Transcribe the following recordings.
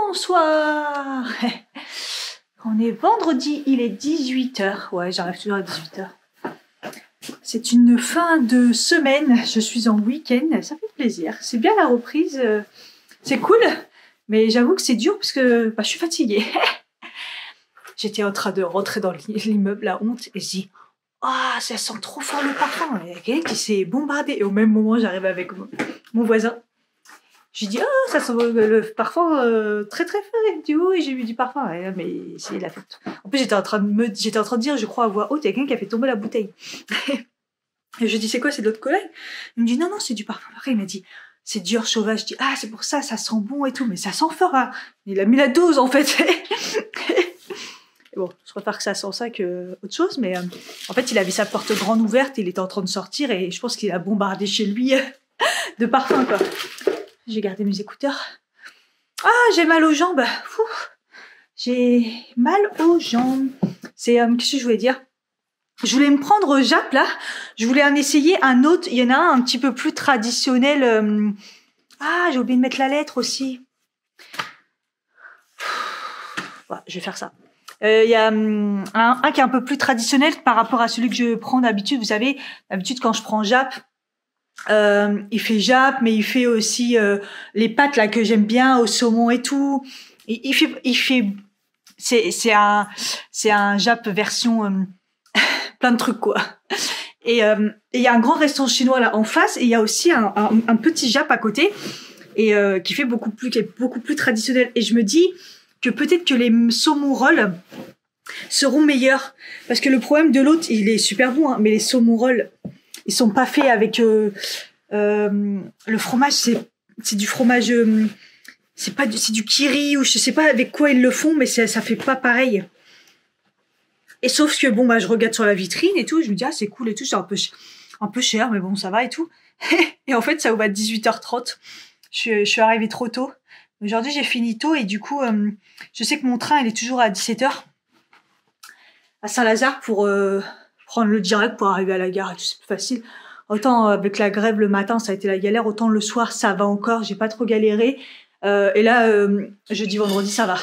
Bonsoir. On est vendredi, il est 18h. Ouais, j'arrive toujours à 18h. C'est une fin de semaine, je suis en week-end, ça fait plaisir. C'est bien la reprise, c'est cool, mais j'avoue que c'est dur parce que je suis fatiguée. J'étais en train de rentrer dans l'immeuble, la honte, et je dis « Ah, ça sent trop fort le parfum !» Il y a quelqu'un qui s'est bombardé. Et au même moment, j'arrive avec mon voisin. Je lui dis « Ah, ça sent le parfum très très fort !» Il me dit « Oui, j'ai mis du parfum. » Mais c'est la fête. En plus, j'étais en train de dire, je crois à voix haute, il y a quelqu'un qui a fait tomber la bouteille. Et je dis « C'est quoi, c'est de l'autre collègue ?» Il me dit « Non, non, c'est du parfum. » Après, il m'a dit « C'est Dior Sauvage. » Je dis « Ah, c'est pour ça, ça sent bon et tout. » Mais ça sent fort, hein. Il a mis la dose, en fait. Bon, je préfère que ça sent ça que autre chose, mais en fait, il avait sa porte grande ouverte, il était en train de sortir et je pense qu'il a bombardé chez lui de parfum, quoi. J'ai gardé mes écouteurs. Ah, j'ai mal aux jambes. J'ai mal aux jambes. C'est, qu'est-ce que je voulais dire? Je voulais me prendre Jap, là. Je voulais en essayer un autre. Il y en a un petit peu plus traditionnel. Ah, j'ai oublié de mettre la lettre aussi. Ouais, je vais faire ça. Il y a un qui est un peu plus traditionnel par rapport à celui que je prends d'habitude. Vous savez, d'habitude quand je prends Jap, il fait Jap, mais il fait aussi les pâtes là que j'aime bien au saumon et tout. Il fait, c'est un Jap version plein de trucs quoi. Et il y a un grand restaurant chinois là en face et il y a aussi un petit Jap à côté et qui est beaucoup plus traditionnel. Et je me dis que peut-être que les saumon rolls seront meilleurs. Parce que le problème de l'autre, il est super bon, hein, mais les saumon rolls, ils sont pas faits avec le fromage, c'est du fromage, c'est du kiri ou je sais pas avec quoi ils le font, mais ça fait pas pareil. Et sauf que bon, je regarde sur la vitrine et tout, je me dis, ah, c'est cool et tout, c'est un peu cher, mais bon, ça va et tout. Et en fait, ça ouvre à 18h30. Je suis arrivée trop tôt. Aujourd'hui, j'ai fini tôt et du coup, je sais que mon train, il est toujours à 17h à Saint-Lazare pour prendre le direct pour arriver à la gare et tout, c'est plus facile. Autant avec la grève le matin, ça a été la galère, autant le soir, ça va encore, j'ai pas trop galéré. Et là, jeudi, vendredi, ça va.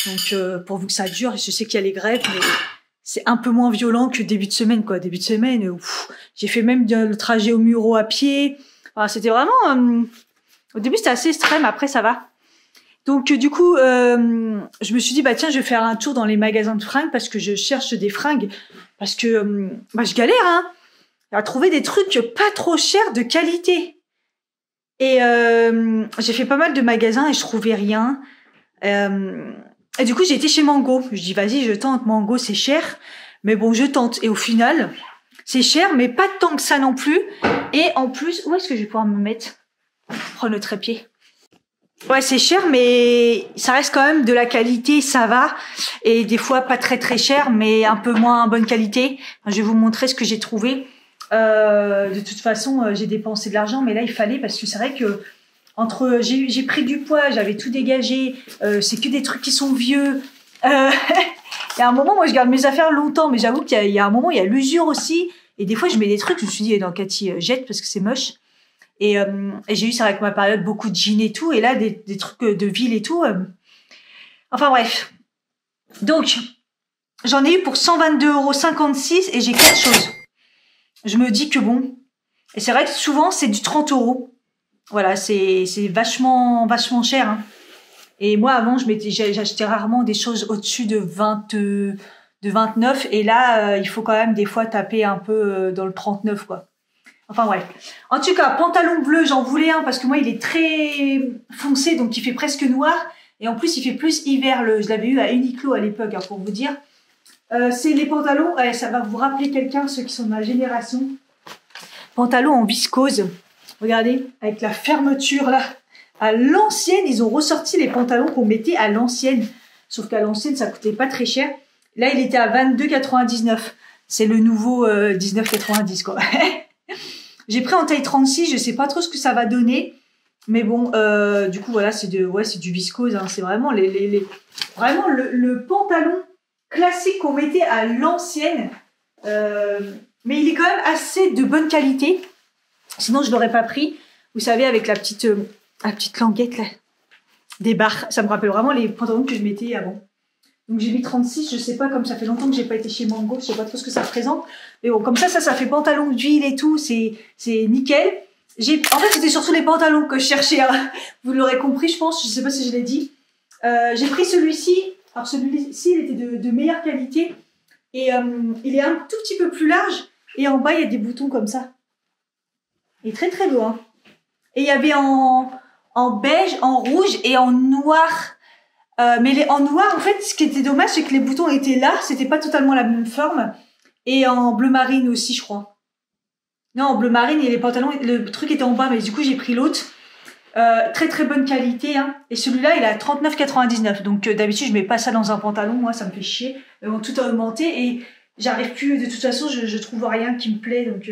Donc, pourvu que ça dure, je sais qu'il y a les grèves, mais c'est un peu moins violent que début de semaine, quoi. Début de semaine, j'ai fait même le trajet au Muro à pied. Enfin, c'était vraiment... au début, c'était assez extrême, après, ça va. Donc du coup, je me suis dit bah tiens, je vais faire un tour dans les magasins de fringues parce que je cherche des fringues parce que je galère hein à trouver des trucs pas trop chers de qualité. Et j'ai fait pas mal de magasins et je trouvais rien. Et du coup, j'ai été chez Mango. Je dis vas-y, je tente. Mango, c'est cher, mais bon, je tente. Et au final, c'est cher, mais pas tant que ça non plus. Et en plus, où est-ce que je vais pouvoir me mettre? Prendre le trépied. Ouais, c'est cher, mais ça reste quand même de la qualité, ça va. Et des fois, pas très très cher, mais un peu moins bonne qualité. Je vais vous montrer ce que j'ai trouvé. De toute façon, j'ai dépensé de l'argent, mais là, il fallait, parce que c'est vrai que j'ai pris du poids, j'avais tout dégagé. C'est que des trucs qui sont vieux. Il y a un moment, moi, je garde mes affaires longtemps, mais j'avoue qu'il y a un moment, il y a l'usure aussi. Et des fois, je mets des trucs, je me suis dit, non, Cathy, jette, parce que c'est moche. Et j'ai eu ça avec ma période beaucoup de jeans et tout et là des trucs de ville et tout enfin bref, donc j'en ai eu pour 122,56 € et j'ai 4 choses. Je me dis que bon, et c'est vrai que souvent c'est du 30 €. Voilà, c'est vachement cher hein. Et moi avant j'achetais rarement des choses au-dessus de 29 et là il faut quand même des fois taper un peu dans le 39 quoi. Enfin bref. En tout cas, pantalon bleu, j'en voulais un parce que moi il est très foncé, donc il fait presque noir. Et en plus il fait plus hiver. Je l'avais eu à Uniqlo à l'époque, hein, pour vous dire. C'est les pantalons, ça va vous rappeler quelqu'un, ceux qui sont de ma génération. Pantalons en viscose. Regardez, avec la fermeture là. À l'ancienne, ils ont ressorti les pantalons qu'on mettait à l'ancienne. Sauf qu'à l'ancienne, ça coûtait pas très cher. Là, il était à 22,99 €. C'est le nouveau 19,90 € quoi. J'ai pris en taille 36, je sais pas trop ce que ça va donner, mais bon, du coup voilà, c'est du viscose, hein, c'est vraiment vraiment le pantalon classique qu'on mettait à l'ancienne, mais il est quand même assez de bonne qualité. Sinon je l'aurais pas pris. Vous savez avec la petite languette là, des barres. Ça me rappelle vraiment les pantalons que je mettais avant. Donc j'ai mis 36, je sais pas, comme ça fait longtemps que j'ai pas été chez Mango, je sais pas trop ce que ça représente. Mais bon, comme ça fait pantalon d'huile et tout, c'est nickel. En fait, c'était surtout les pantalons que je cherchais, hein. Vous l'aurez compris, je pense, je sais pas si je l'ai dit. J'ai pris celui-ci. Alors celui-ci, il était de meilleure qualité. Et il est un tout petit peu plus large. Et en bas, il y a des boutons comme ça. Il est très très beau, hein. Et il y avait en beige, en rouge et en noir. Mais en noir, en fait, ce qui était dommage, c'est que les boutons étaient là. C'était pas totalement la même forme. Et en bleu marine aussi, je crois. Non, en bleu marine, et les pantalons, le truc était en bas, mais du coup, j'ai pris l'autre. Très très bonne qualité, hein. Et celui-là, il est à 39,99. Donc d'habitude, je mets pas ça dans un pantalon. Moi, ça me fait chier. Tout a augmenté et j'arrive plus. De toute façon, je trouve rien qui me plaît. Donc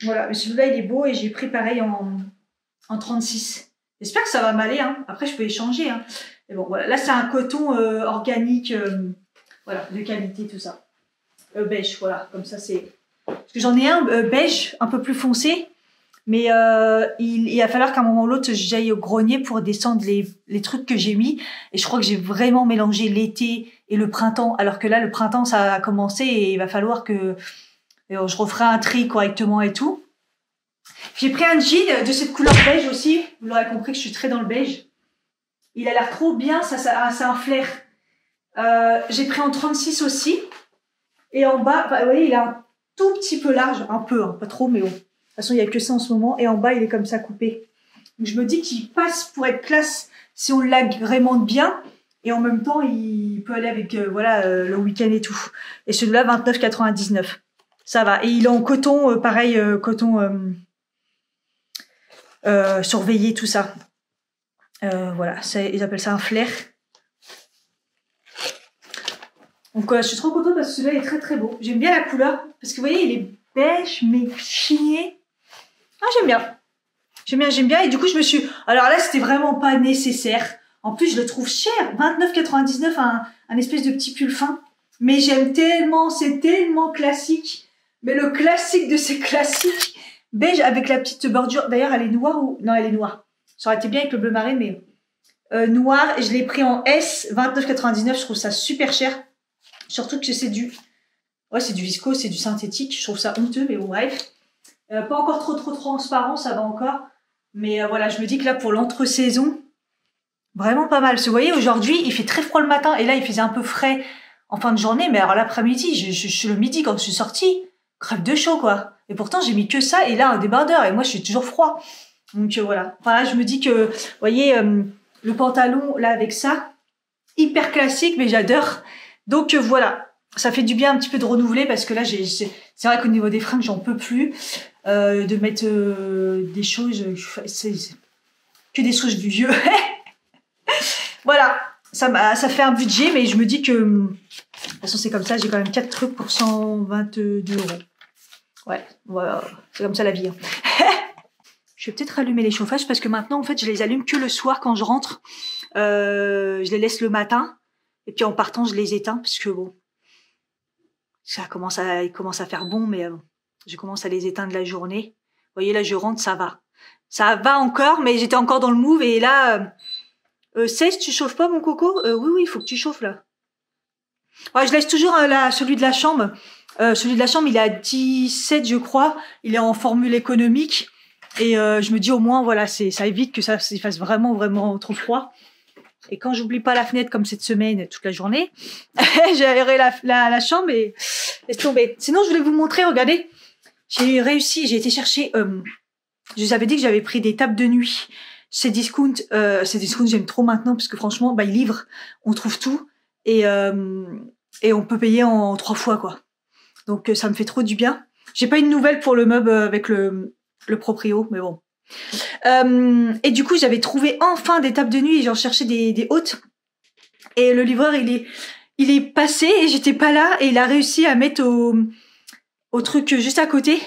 voilà. Mais celui-là, il est beau et j'ai pris pareil en 36. J'espère que ça va m'aller, hein. Après, je peux échanger, hein. Mais bon, voilà. Là, c'est un coton organique, voilà, de qualité, tout ça. Beige, voilà. Comme ça, c'est. Parce que j'en ai un beige, un peu plus foncé. Mais il va falloir qu'à un moment ou l'autre, j'aille au grenier pour descendre les trucs que j'ai mis. Et je crois que j'ai vraiment mélangé l'été et le printemps. Alors que là, le printemps, ça a commencé et il va falloir que je referai un tri correctement et tout. J'ai pris un jean de cette couleur beige aussi. Vous l'aurez compris que je suis très dans le beige. Il a l'air trop bien, c'est un flair. J'ai pris en 36 aussi. Et en bas, vous voyez, il est un tout petit peu large. Un peu, hein, pas trop, mais bon. De toute façon, il n'y a que ça en ce moment. Et en bas, il est comme ça coupé. Donc, je me dis qu'il passe pour être classe si on l'agrémente bien. Et en même temps, il peut aller avec le week-end et tout. Et celui-là, 29,99. Ça va. Et il est en coton, pareil, coton surveillé, tout ça. Voilà, ils appellent ça un flair. Donc je suis trop contente parce que celui-là est très très beau. J'aime bien la couleur. Parce que vous voyez, il est beige mais chigné. Ah, j'aime bien. J'aime bien. Et du coup, je me suis... Alors là, c'était vraiment pas nécessaire. En plus, je le trouve cher. 29,99, un espèce de petit pull fin. Mais j'aime tellement, c'est tellement classique. Mais le classique de ces classiques. Beige avec la petite bordure. D'ailleurs, elle est noire ou... Non, elle est noire. Ça aurait été bien avec le bleu marine, mais... noir. Je l'ai pris en S, 29,99. Je trouve ça super cher. Surtout que c'est du... Ouais, c'est du viscose, c'est du synthétique. Je trouve ça honteux, mais bon, bref. Pas encore trop transparent, ça va encore. Mais voilà, je me dis que là, pour l'entre-saison, vraiment pas mal. Parce que vous voyez, aujourd'hui, il fait très froid le matin. Et là, il faisait un peu frais en fin de journée. Mais alors l'après-midi, le midi, quand je suis sortie, crève de chaud, quoi. Et pourtant, j'ai mis que ça. Et là, un débardeur. Et moi, je suis toujours froid. Donc voilà. Enfin, là, je me dis que, vous voyez, le pantalon, là, avec ça, hyper classique, mais j'adore. Donc voilà. Ça fait du bien un petit peu de renouveler parce que là, c'est vrai qu'au niveau des fringues, j'en peux plus. De mettre des choses, c'est que des choses du vieux. Voilà, ça fait un budget, mais je me dis que de toute façon c'est comme ça, j'ai quand même 4 trucs pour 122 €. Ouais, voilà, c'est comme ça la vie, hein. Je vais peut-être allumer les chauffages parce que maintenant en fait je les allume que le soir quand je rentre. Je les laisse le matin et puis en partant je les éteins parce que bon, il commence à faire bon, mais je commence à les éteindre la journée. Vous voyez, là, je rentre, ça va. Ça va encore, mais j'étais encore dans le move. Et là, 16, tu chauffes pas, mon coco? Oui, il faut que tu chauffes, là. Ouais, je laisse toujours celui de la chambre. Celui de la chambre, il est à 17, je crois. Il est en formule économique. Et je me dis, au moins, voilà, ça évite que ça fasse vraiment, vraiment trop froid. Et quand j'oublie pas la fenêtre comme cette semaine toute la journée, j'ai aéré la chambre et laisse tomber. Sinon, je voulais vous montrer, regardez, j'ai été chercher, je vous avais dit que j'avais pris des tables de nuit. Ces discounts, j'aime trop maintenant parce que franchement, ils livrent, on trouve tout et on peut payer en 3 fois, quoi. Donc ça me fait trop du bien. J'ai pas une nouvelle pour le meuble avec le proprio, mais bon. Et du coup, j'avais trouvé enfin des tables de nuit et j'en cherchais des hautes. Et le livreur, il est passé et j'étais pas là et il a réussi à mettre au truc juste à côté.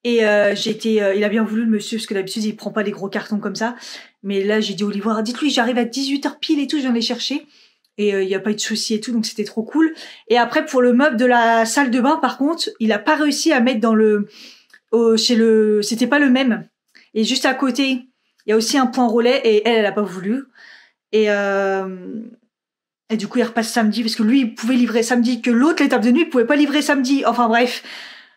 Et il a bien voulu le monsieur parce que d'habitude il prend pas des gros cartons comme ça. Mais là, j'ai dit au livreur, dites-lui, j'arrive à 18h pile et tout, je viens les chercher. Et il y a pas eu de souci et tout, donc c'était trop cool. Et après, pour le meuble de la salle de bain, par contre, il a pas réussi à mettre dans c'était pas le même. Et juste à côté, Il y a aussi un point relais et elle a pas voulu. Et du coup, il repasse samedi parce que lui, il pouvait livrer samedi, que l'autre, l'étape de nuit, il pouvait pas livrer samedi. Enfin bref,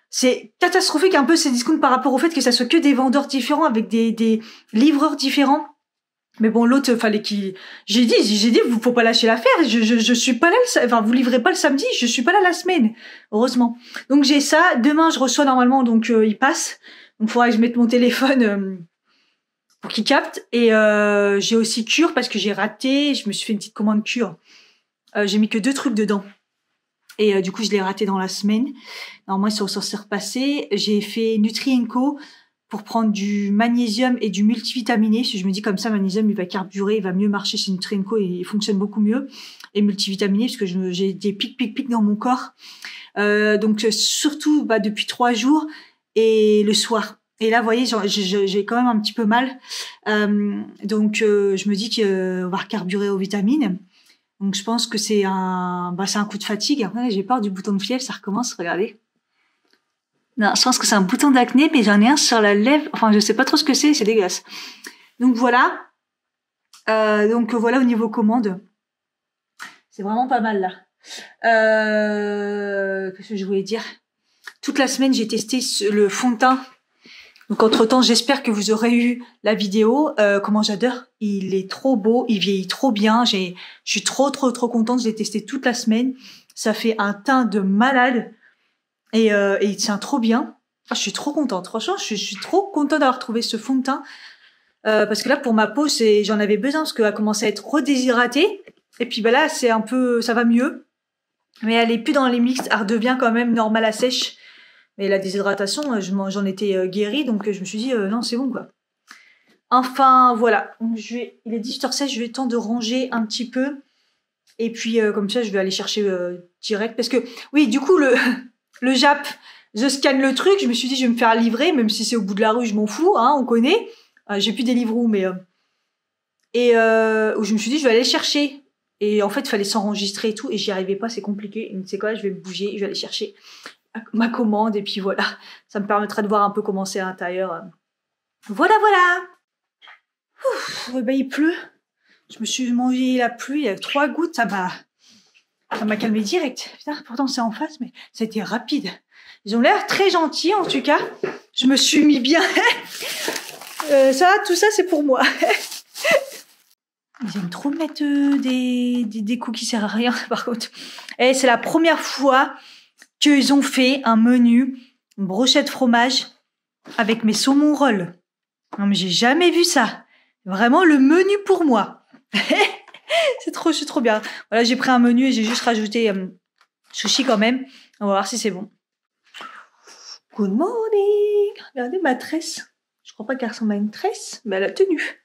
c'est catastrophique un peu ces discounts par rapport au fait que ça soit que des vendeurs différents avec des livreurs différents. Mais bon, l'autre, fallait qu'il... J'ai dit, vous faut pas lâcher l'affaire. Je suis pas là, enfin, vous livrez pas le samedi, je suis pas là la semaine. Heureusement. Donc j'ai ça. Demain, je reçois normalement, donc il passe. Donc il faudra que je mette mon téléphone pour qu'il capte. Et j'ai aussi Cure parce que j'ai raté. Je me suis fait une petite commande Cure. J'ai mis que 2 trucs dedans. Et du coup, je l'ai raté dans la semaine. Normalement, ils sont censés repasser. J'ai fait Nutri & Co pour prendre du magnésium et du multivitaminé. Parce que je me dis comme ça, magnésium, il va carburer, il va mieux marcher chez Nutri & Co et il fonctionne beaucoup mieux. Et multivitaminé, parce que j'ai des pics dans mon corps. Donc, surtout depuis 3 jours et le soir. Et là, vous voyez, j'ai quand même un petit peu mal. Donc, je me dis qu'on va recarburer aux vitamines. Donc, je pense que c'est un coup de fatigue. Après, j'ai peur du bouton de fièvre, ça recommence, regardez. Non, je pense que c'est un bouton d'acné, mais j'en ai un sur la lèvre. Enfin, je sais pas trop ce que c'est dégueulasse. Donc, voilà. Voilà au niveau commande. C'est vraiment pas mal, là. Qu'est-ce que je voulais dire? Toute la semaine, j'ai testé le fond de teint. Donc, entre-temps, j'espère que vous aurez eu la vidéo. Comment j'adore. Il est trop beau. Il vieillit trop bien. Je suis trop contente. Je l'ai testé toute la semaine. Ça fait un teint de malade. Et il tient trop bien. Je suis trop contente. Franchement, je suis trop contente d'avoir trouvé ce fond de teint. Parce que là, pour ma peau, j'en avais besoin parce qu'elle commence à être redéshydratée. Et puis, là, c'est un peu, ça va mieux. Mais elle est plus dans les mixtes. Elle redevient quand même normale à sèche. Mais la déshydratation, j'en étais guérie, donc je me suis dit, non, c'est bon, quoi. Enfin, voilà. Donc, il est 18h16, je vais le temps de ranger un petit peu. Et puis, comme ça, je vais aller chercher direct. Parce que, oui, du coup, le Jap, je scanne le truc, je me suis dit, je vais me faire livrer, même si c'est au bout de la rue, je m'en fous, hein, on connaît. J'ai plus des livres mais... où je me suis dit, je vais aller le chercher. Et en fait, il fallait s'enregistrer et tout, et j'y arrivais pas, c'est compliqué. Et tu sais quoi, je vais me bouger, je vais aller chercher ma commande, et puis voilà. Ça me permettra de voir un peu comment c'est à l'intérieur. Voilà. Ouf, il pleut. Je me suis mangé la pluie, il y a 3 gouttes, ça m'a calmé direct. Putain, pourtant c'est en face, mais ça a été rapide. Ils ont l'air très gentils, en tout cas. Je me suis mis bien. Tout ça, c'est pour moi. Ils aiment trop mettre des coups qui servent à rien, par contre. Et c'est la première fois qu'ils ont fait un menu, une brochette fromage avec mes saumons rolls. Non, mais j'ai jamais vu ça. Vraiment le menu pour moi. Je suis trop bien. Voilà, j'ai pris un menu et j'ai juste rajouté sushi quand même. On va voir si c'est bon. Good morning. Regardez ma tresse. Je crois pas qu'elle ressemble à une tresse, mais elle a tenu.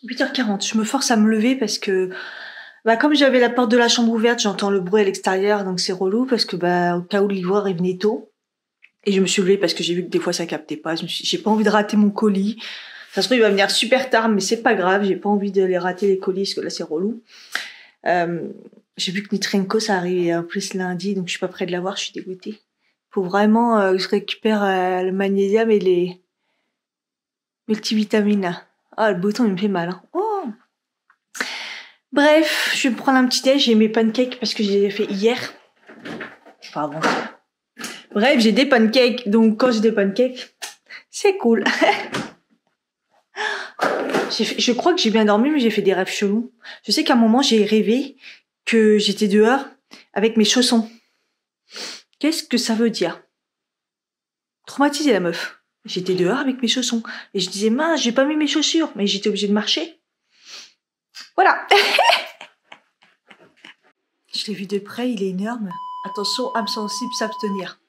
8h40. Je me force à me lever parce que comme j'avais la porte de la chambre ouverte, j'entends le bruit à l'extérieur, donc c'est relou parce que au cas où le livreur il venait tôt. Et je me suis levée parce que j'ai vu que des fois ça captait pas. J'ai pas envie de rater mon colis. Ça se trouve il va venir super tard, mais c'est pas grave. J'ai pas envie de les rater les colis parce que là c'est relou. J'ai vu que Nutri & Co ça arrivait en plus lundi, donc je suis pas près de l'avoir. Je suis dégoûtée. Faut vraiment que je récupère le magnésium et les multivitamines là. Ah, le bouton il me fait mal. Hein. Oh. Bref, je vais me prendre un petit déj. J'ai mes pancakes parce que je les ai fait hier. Enfin bon. Bref, j'ai des pancakes. Donc quand j'ai des pancakes, c'est cool. Je crois que j'ai bien dormi, mais j'ai fait des rêves chelous. Je sais qu'à un moment, j'ai rêvé que j'étais dehors avec mes chaussons. Qu'est-ce que ça veut dire? Traumatisée la meuf. J'étais dehors avec mes chaussons. Et je disais, mince, j'ai pas mis mes chaussures. Mais j'étais obligée de marcher. Voilà. Je l'ai vu de près, il est énorme. Attention, âme sensible, s'abstenir.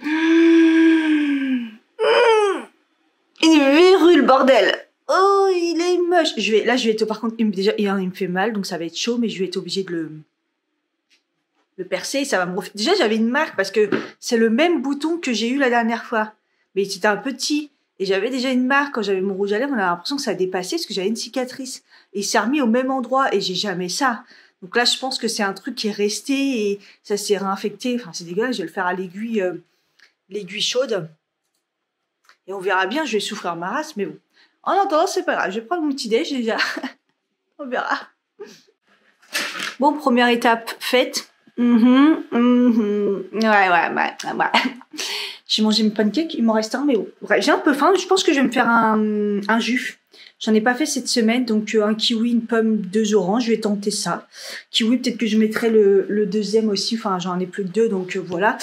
Une verrue, bordel. Oh, il est moche. Je vais être, par contre, déjà, il me fait mal, donc ça va être chaud, mais je vais être obligée de le percer. Ça va me refaire. Déjà, j'avais une marque parce que c'est le même bouton que j'ai eu la dernière fois. Mais c'était un petit. Et j'avais déjà une marque quand j'avais mon rouge à lèvres. On a l'impression que ça a dépassé parce que j'avais une cicatrice. Et il s'est remis au même endroit et j'ai jamais ça. Donc là, je pense que c'est un truc qui est resté et ça s'est réinfecté. Enfin, c'est dégueulasse. Je vais le faire à l'aiguille chaude. Et on verra bien, je vais souffrir ma race, mais bon. En attendant, c'est pas grave, je vais prendre mon petit déj déjà. On verra. Bon, première étape faite. Ouais. J'ai mangé mes pancakes, il m'en reste un, mais bon. Bref, j'ai un peu faim, je pense que je vais me faire un jus. J'en ai pas fait cette semaine, donc un kiwi, une pomme, 2 oranges, je vais tenter ça. Kiwi, peut-être que je mettrai le deuxième aussi, enfin j'en ai plus que 2, donc voilà.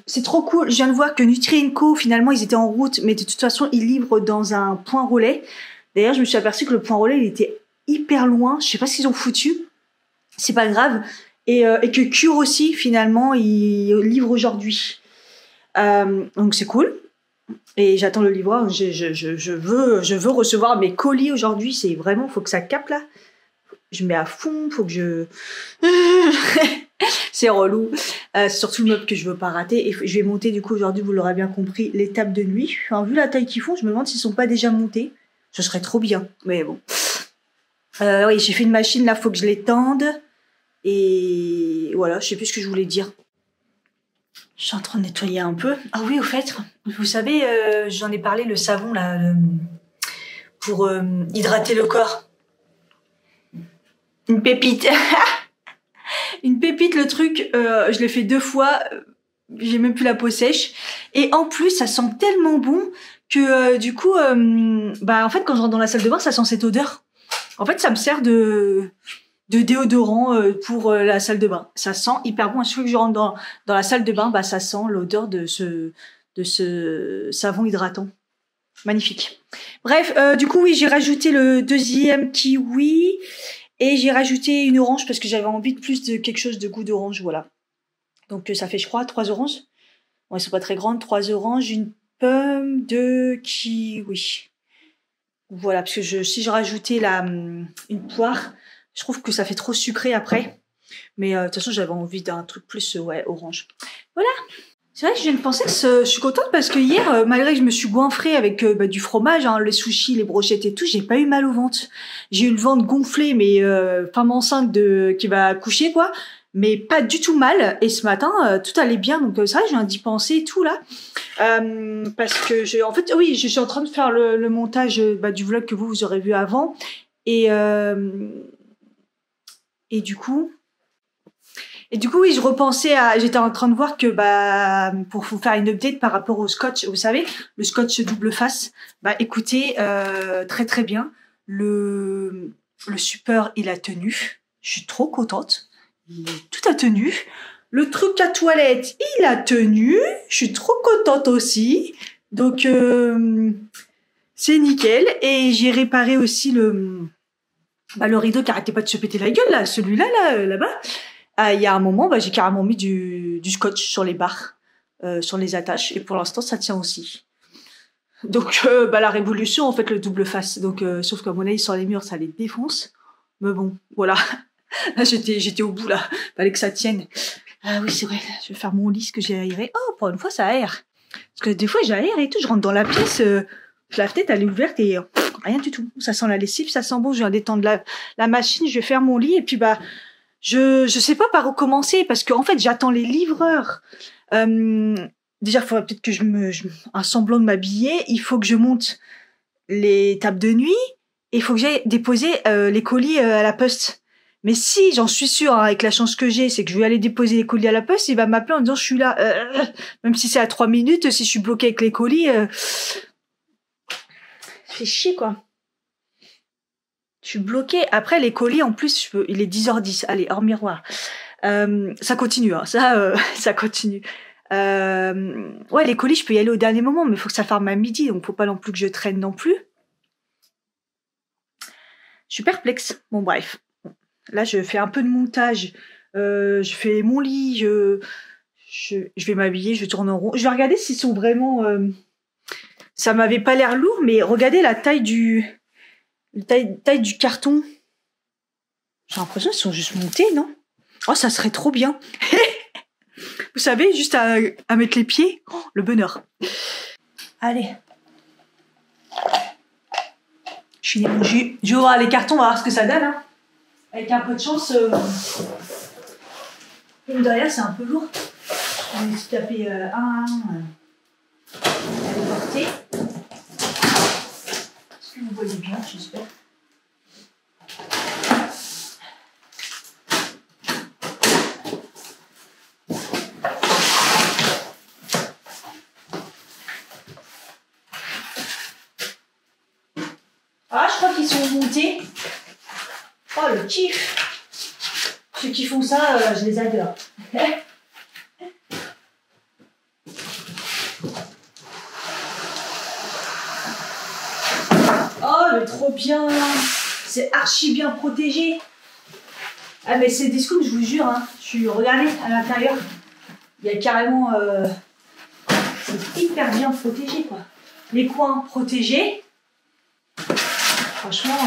C'est trop cool, je viens de voir que Nutri & Co, finalement, ils étaient en route, mais de toute façon, ils livrent dans un point relais. D'ailleurs, je me suis aperçue que le point relais, il était hyper loin, je sais pas ce qu'ils ont foutu, c'est pas grave. Et que Cure aussi, finalement, ils livrent aujourd'hui. Donc c'est cool. Et j'attends le livreur. Je veux recevoir mes colis aujourd'hui. C'est vraiment, faut que ça capte là. Je mets à fond, faut que je... C'est relou. C'est surtout le meuble que je veux pas rater. Et je vais monter du coup aujourd'hui, vous l'aurez bien compris, les tables de nuit. Enfin, vu la taille qu'ils font, je me demande s'ils sont pas déjà montés. Ce serait trop bien. Mais bon. Oui, j'ai fait une machine là, faut que je l'étende. Et voilà, je sais plus ce que je voulais dire. Je suis en train de nettoyer un peu. Ah oui, au fait, vous savez, j'en ai parlé, le savon là, pour hydrater le corps. Une pépite. Une pépite, le truc, je l'ai fait 2 fois, j'ai même plus la peau sèche. Et en plus, ça sent tellement bon que du coup, en fait, quand je rentre dans la salle de bain, ça sent cette odeur. En fait, ça me sert de déodorant pour la salle de bain. Ça sent hyper bon. À chaque fois que je rentre dans la salle de bain, ça sent l'odeur de ce savon hydratant. Magnifique. Bref, du coup, oui, j'ai rajouté le deuxième kiwi et j'ai rajouté une orange parce que j'avais envie de plus de quelque chose de goût d'orange, voilà. Donc ça fait, je crois, 3 oranges. Bon, elles sont pas très grandes. 3 oranges, une pomme, 2 kiwis. Voilà, parce que si je rajoutais une poire, je trouve que ça fait trop sucré après. Mais de toute façon, j'avais envie d'un truc plus orange. Voilà. C'est vrai que je viens de penser que je suis contente parce que hier, malgré que je me suis goinfrée avec du fromage, hein, les sushis, les brochettes et tout, j'ai pas eu mal au ventre. J'ai eu le ventre gonflé, mais femme enceinte qui va accoucher, quoi. Mais pas du tout mal. Et ce matin, tout allait bien. Donc c'est vrai que je viens d'y penser et tout, là. Parce que en fait, oui, je suis en train de faire le montage du vlog que vous aurez vu avant. Et du coup, oui, je repensais j'étais en train de voir que, pour vous faire une update par rapport au scotch, vous savez, le scotch double face, écoutez, très très bien. Le super, il a tenu. Je suis trop contente. Tout a tenu. Le truc à toilette, il a tenu. Je suis trop contente aussi. Donc, c'est nickel. Et j'ai réparé aussi le rideau qui arrêtait pas de se péter la gueule, là, celui-là, là-bas. Il y a un moment, j'ai carrément mis du scotch sur les barres, sur les attaches. Et pour l'instant, ça tient aussi. Donc, la révolution, en fait, le double face. Donc, sauf qu'à mon avis, sur les murs, ça les défonce. Mais bon, voilà. Là, j'étais au bout, là. Fallait que ça tienne. Ah oui, c'est vrai. Je vais faire mon lit, ce que j'ai aéré. Oh, pour une fois, ça aère. Parce que des fois, j'aère et tout. Je rentre dans la pièce, la fenêtre, elle est ouverte et rien du tout. Ça sent la lessive, ça sent bon. Je viens d'étendre la machine, je vais faire mon lit. Et puis, je sais pas par où commencer parce qu'en fait, j'attends les livreurs. Déjà, il faudrait peut-être que un semblant de m'habiller. Il faut que je monte les tables de nuit. Et il faut que j'aille déposer les colis à la poste. Mais si, j'en suis sûre, hein, avec la chance que j'ai, c'est que je vais aller déposer les colis à la poste, il va m'appeler en disant je suis là. Même si c'est à 3 minutes, si je suis bloquée avec les colis, ça fait chier, quoi. Je suis bloquée. Après, les colis, en plus, il est 10h10. Allez, hors miroir. Ça continue, hein. Ça continue. Ouais, les colis, je peux y aller au dernier moment, mais il faut que ça ferme à midi, donc faut pas non plus que je traîne non plus. Je suis perplexe. Bon, bref. Là, je fais un peu de montage. Je fais mon lit. Je vais m'habiller. Je tourne en rond. Je vais regarder s'ils sont vraiment... Ça m'avait pas l'air lourd, mais regardez la taille du carton. J'ai l'impression qu'ils sont juste montés, non? Oh, ça serait trop bien. Vous savez, juste à mettre les pieds. Oh, le bonheur. Allez. Je finis mon jus. Je vais ouvrir les cartons, on va voir ce que ça donne, hein. Avec un peu de chance, derrière c'est un peu lourd. On va se taper un. Elle est portée. monter. Est-ce que vous voyez bien, j'espère. Ah, je crois qu'ils sont montés. Oh, le kiff. Ceux qui font ça, je les adore. Oh, mais trop bien. C'est archi bien protégé. Ah, mais c'est Descom, je vous jure. Hein. Regardez à l'intérieur. Il y a carrément... c'est hyper bien protégé, quoi. Les coins protégés. Franchement...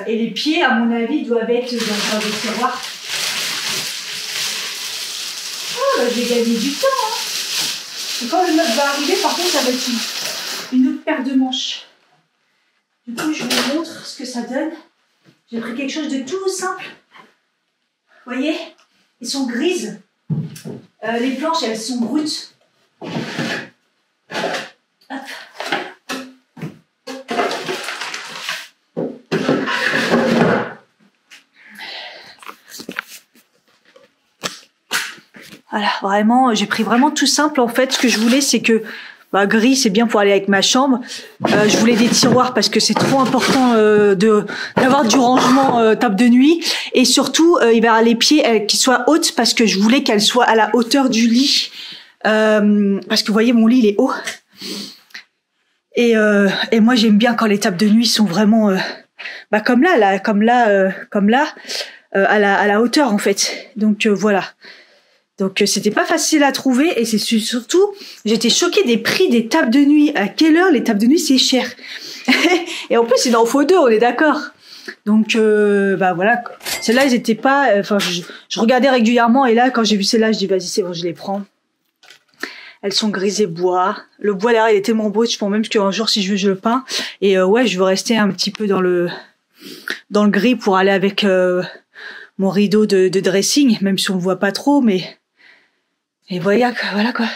et les pieds, à mon avis, doivent être dans le tiroir. Oh, bah, je vais gagner du temps. Hein. Et quand le meuble va arriver, par contre, ça va être une autre paire de manches. Du coup, je vous montre ce que ça donne. J'ai pris quelque chose de tout simple. Vous voyez, ils sont grises. Les planches, elles sont brutes. Hop. Voilà, vraiment, j'ai pris vraiment tout simple. En fait, ce que je voulais, c'est que gris, c'est bien pour aller avec ma chambre. Je voulais des tiroirs parce que c'est trop important d'avoir du rangement table de nuit. Et surtout, il va y avoir les pieds qui soient hautes parce que je voulais qu'elles soient à la hauteur du lit. Parce que vous voyez, mon lit, il est haut. Et moi, j'aime bien quand les tables de nuit sont vraiment comme là, à la hauteur, en fait. Donc, voilà. Donc, c'était pas facile à trouver et c'est surtout, j'étais choquée des prix des tables de nuit. À quelle heure les tables de nuit, c'est cher. Et en plus, il en faut deux, on est d'accord. Donc, voilà. Celles-là, elles étaient pas... je regardais régulièrement et là, quand j'ai vu celles-là, je dis, vas-y, c'est bon, je les prends. Elles sont grises et bois. Le bois derrière, il est tellement beau, je pense même qu'un jour, si je veux, je le peins. Et ouais, je veux rester un petit peu dans le gris pour aller avec mon rideau de dressing, même si on le voit pas trop, mais... Et voilà quoi.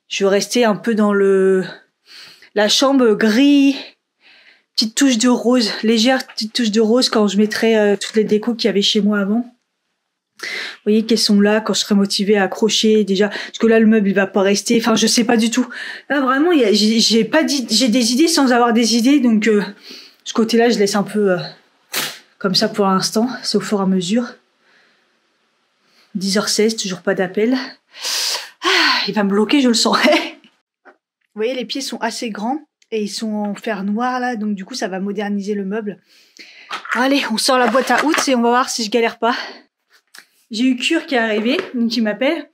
Je veux rester un peu dans la chambre gris, petite touche de rose, légère petite touche de rose quand je mettrai toutes les décos qu'il y avait chez moi avant. Vous voyez qu'elles sont là quand je serai motivée à accrocher déjà, parce que là le meuble il va pas rester. Enfin, je sais pas du tout. Là vraiment, j'ai des idées sans avoir des idées, donc ce côté-là je laisse un peu comme ça pour l'instant. C'est au fur et à mesure. 10h16, toujours pas d'appel. Il va me bloquer, je le sens. Vous voyez, les pieds sont assez grands et ils sont en fer noir là, donc du coup ça va moderniser le meuble. Allez, on sort la boîte à outils et on va voir si je galère pas. J'ai eu Cure qui est arrivé, donc il m'appelle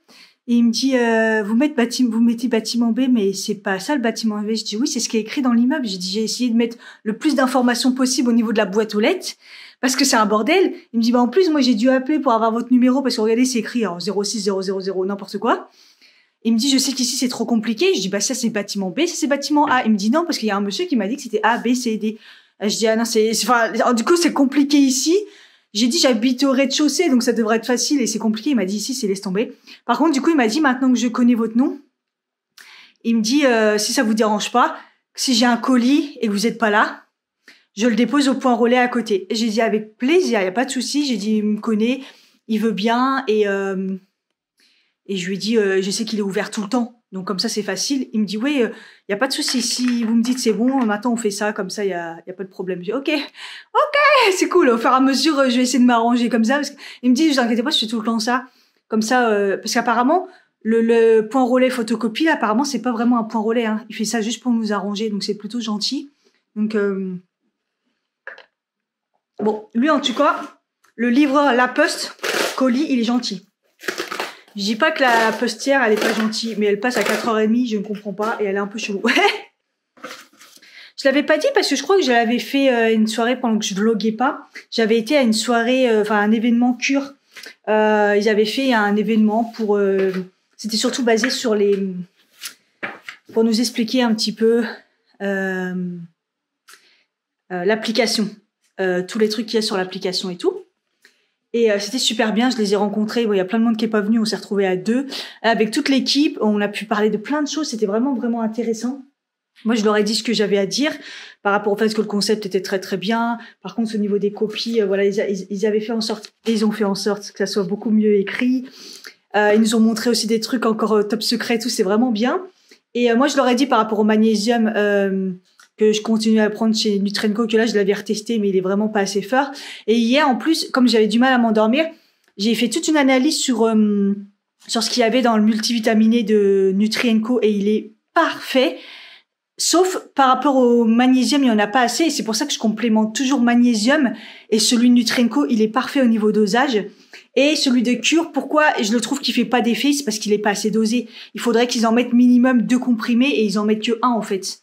et il me dit vous mettez bâtiment B, mais c'est pas ça le bâtiment B. Je dis oui, c'est ce qui est écrit dans l'immeuble. J'ai essayé de mettre le plus d'informations possible au niveau de la boîte aux lettres parce que c'est un bordel. Il me dit en plus moi j'ai dû appeler pour avoir votre numéro parce que regardez c'est écrit 06000 n'importe quoi. Il me dit, je sais qu'ici, c'est trop compliqué. Je dis, ça, c'est bâtiment B, ça, c'est bâtiment A. Il me dit, non, parce qu'il y a un monsieur qui m'a dit que c'était A, B, C, D. Je dis, ah non, du coup, c'est compliqué ici. J'ai dit, j'habite au rez-de-chaussée, donc ça devrait être facile et c'est compliqué. Il m'a dit, ici, c'est laisse tomber. Par contre, du coup, il m'a dit, maintenant que je connais votre nom, il me dit, si ça vous dérange pas, si j'ai un colis et que vous êtes pas là, je le dépose au point relais à côté. Et j'ai dit, avec plaisir, il y a pas de souci. J'ai dit, il me connaît, il veut bien et je lui ai dit, je sais qu'il est ouvert tout le temps. Donc, comme ça, c'est facile. Il me dit, oui, il n'y a pas de souci. Si vous me dites, c'est bon, maintenant, on fait ça. Comme ça, il y a pas de problème. Je dis, OK, c'est cool. Au fur et à mesure, je vais essayer de m'arranger comme ça. Parce il me dit, ne vous inquiétez pas, je fais tout le temps ça. Comme ça, parce qu'apparemment, le point relais photocopie, là, apparemment, c'est pas vraiment un point relais. Hein. Il fait ça juste pour nous arranger. Donc, c'est plutôt gentil. Donc, bon, lui, en tout cas, le livreur, la poste, colis, il est gentil. Je dis pas que la postière, elle est pas gentille, mais elle passe à 4h30, je ne comprends pas, et elle est un peu chelou. Je l'avais pas dit parce que je crois que je l'avais fait une soirée pendant que je vloguais pas. J'avais été à une soirée, un événement Cure. Ils avaient fait un événement pour... c'était surtout basé sur pour nous expliquer un petit peu l'application. Tous les trucs qu'il y a sur l'application et tout. Et c'était super bien, je les ai rencontrés. Bon, il y a plein de monde qui est pas venu, on s'est retrouvés à deux. Avec toute l'équipe, on a pu parler de plein de choses, c'était vraiment, vraiment intéressant. Moi, je leur ai dit ce que j'avais à dire par rapport au fait que le concept était très, très bien. Par contre, au niveau des copies, voilà, ils avaient fait en sorte, ils ont fait en sorte que ça soit beaucoup mieux écrit. Ils nous ont montré aussi des trucs encore top secret, tout, c'est vraiment bien. Et moi, je leur ai dit par rapport au magnésium que je continue à le prendre chez Nutrenco, que là, je l'avais retesté, mais il est vraiment pas assez fort. Et hier, en plus, comme j'avais du mal à m'endormir, j'ai fait toute une analyse sur ce qu'il y avait dans le multivitaminé de Nutrienco et il est parfait. Sauf par rapport au magnésium, il n'y en a pas assez. Et c'est pour ça que je complémente toujours magnésium. Et celui de Nutrenco, il est parfait au niveau dosage. Et celui de Cure, pourquoi je le trouve qu'il fait pas d'effet? C'est parce qu'il est pas assez dosé. Il faudrait qu'ils en mettent minimum 2 comprimés et ils en mettent que 1 en fait.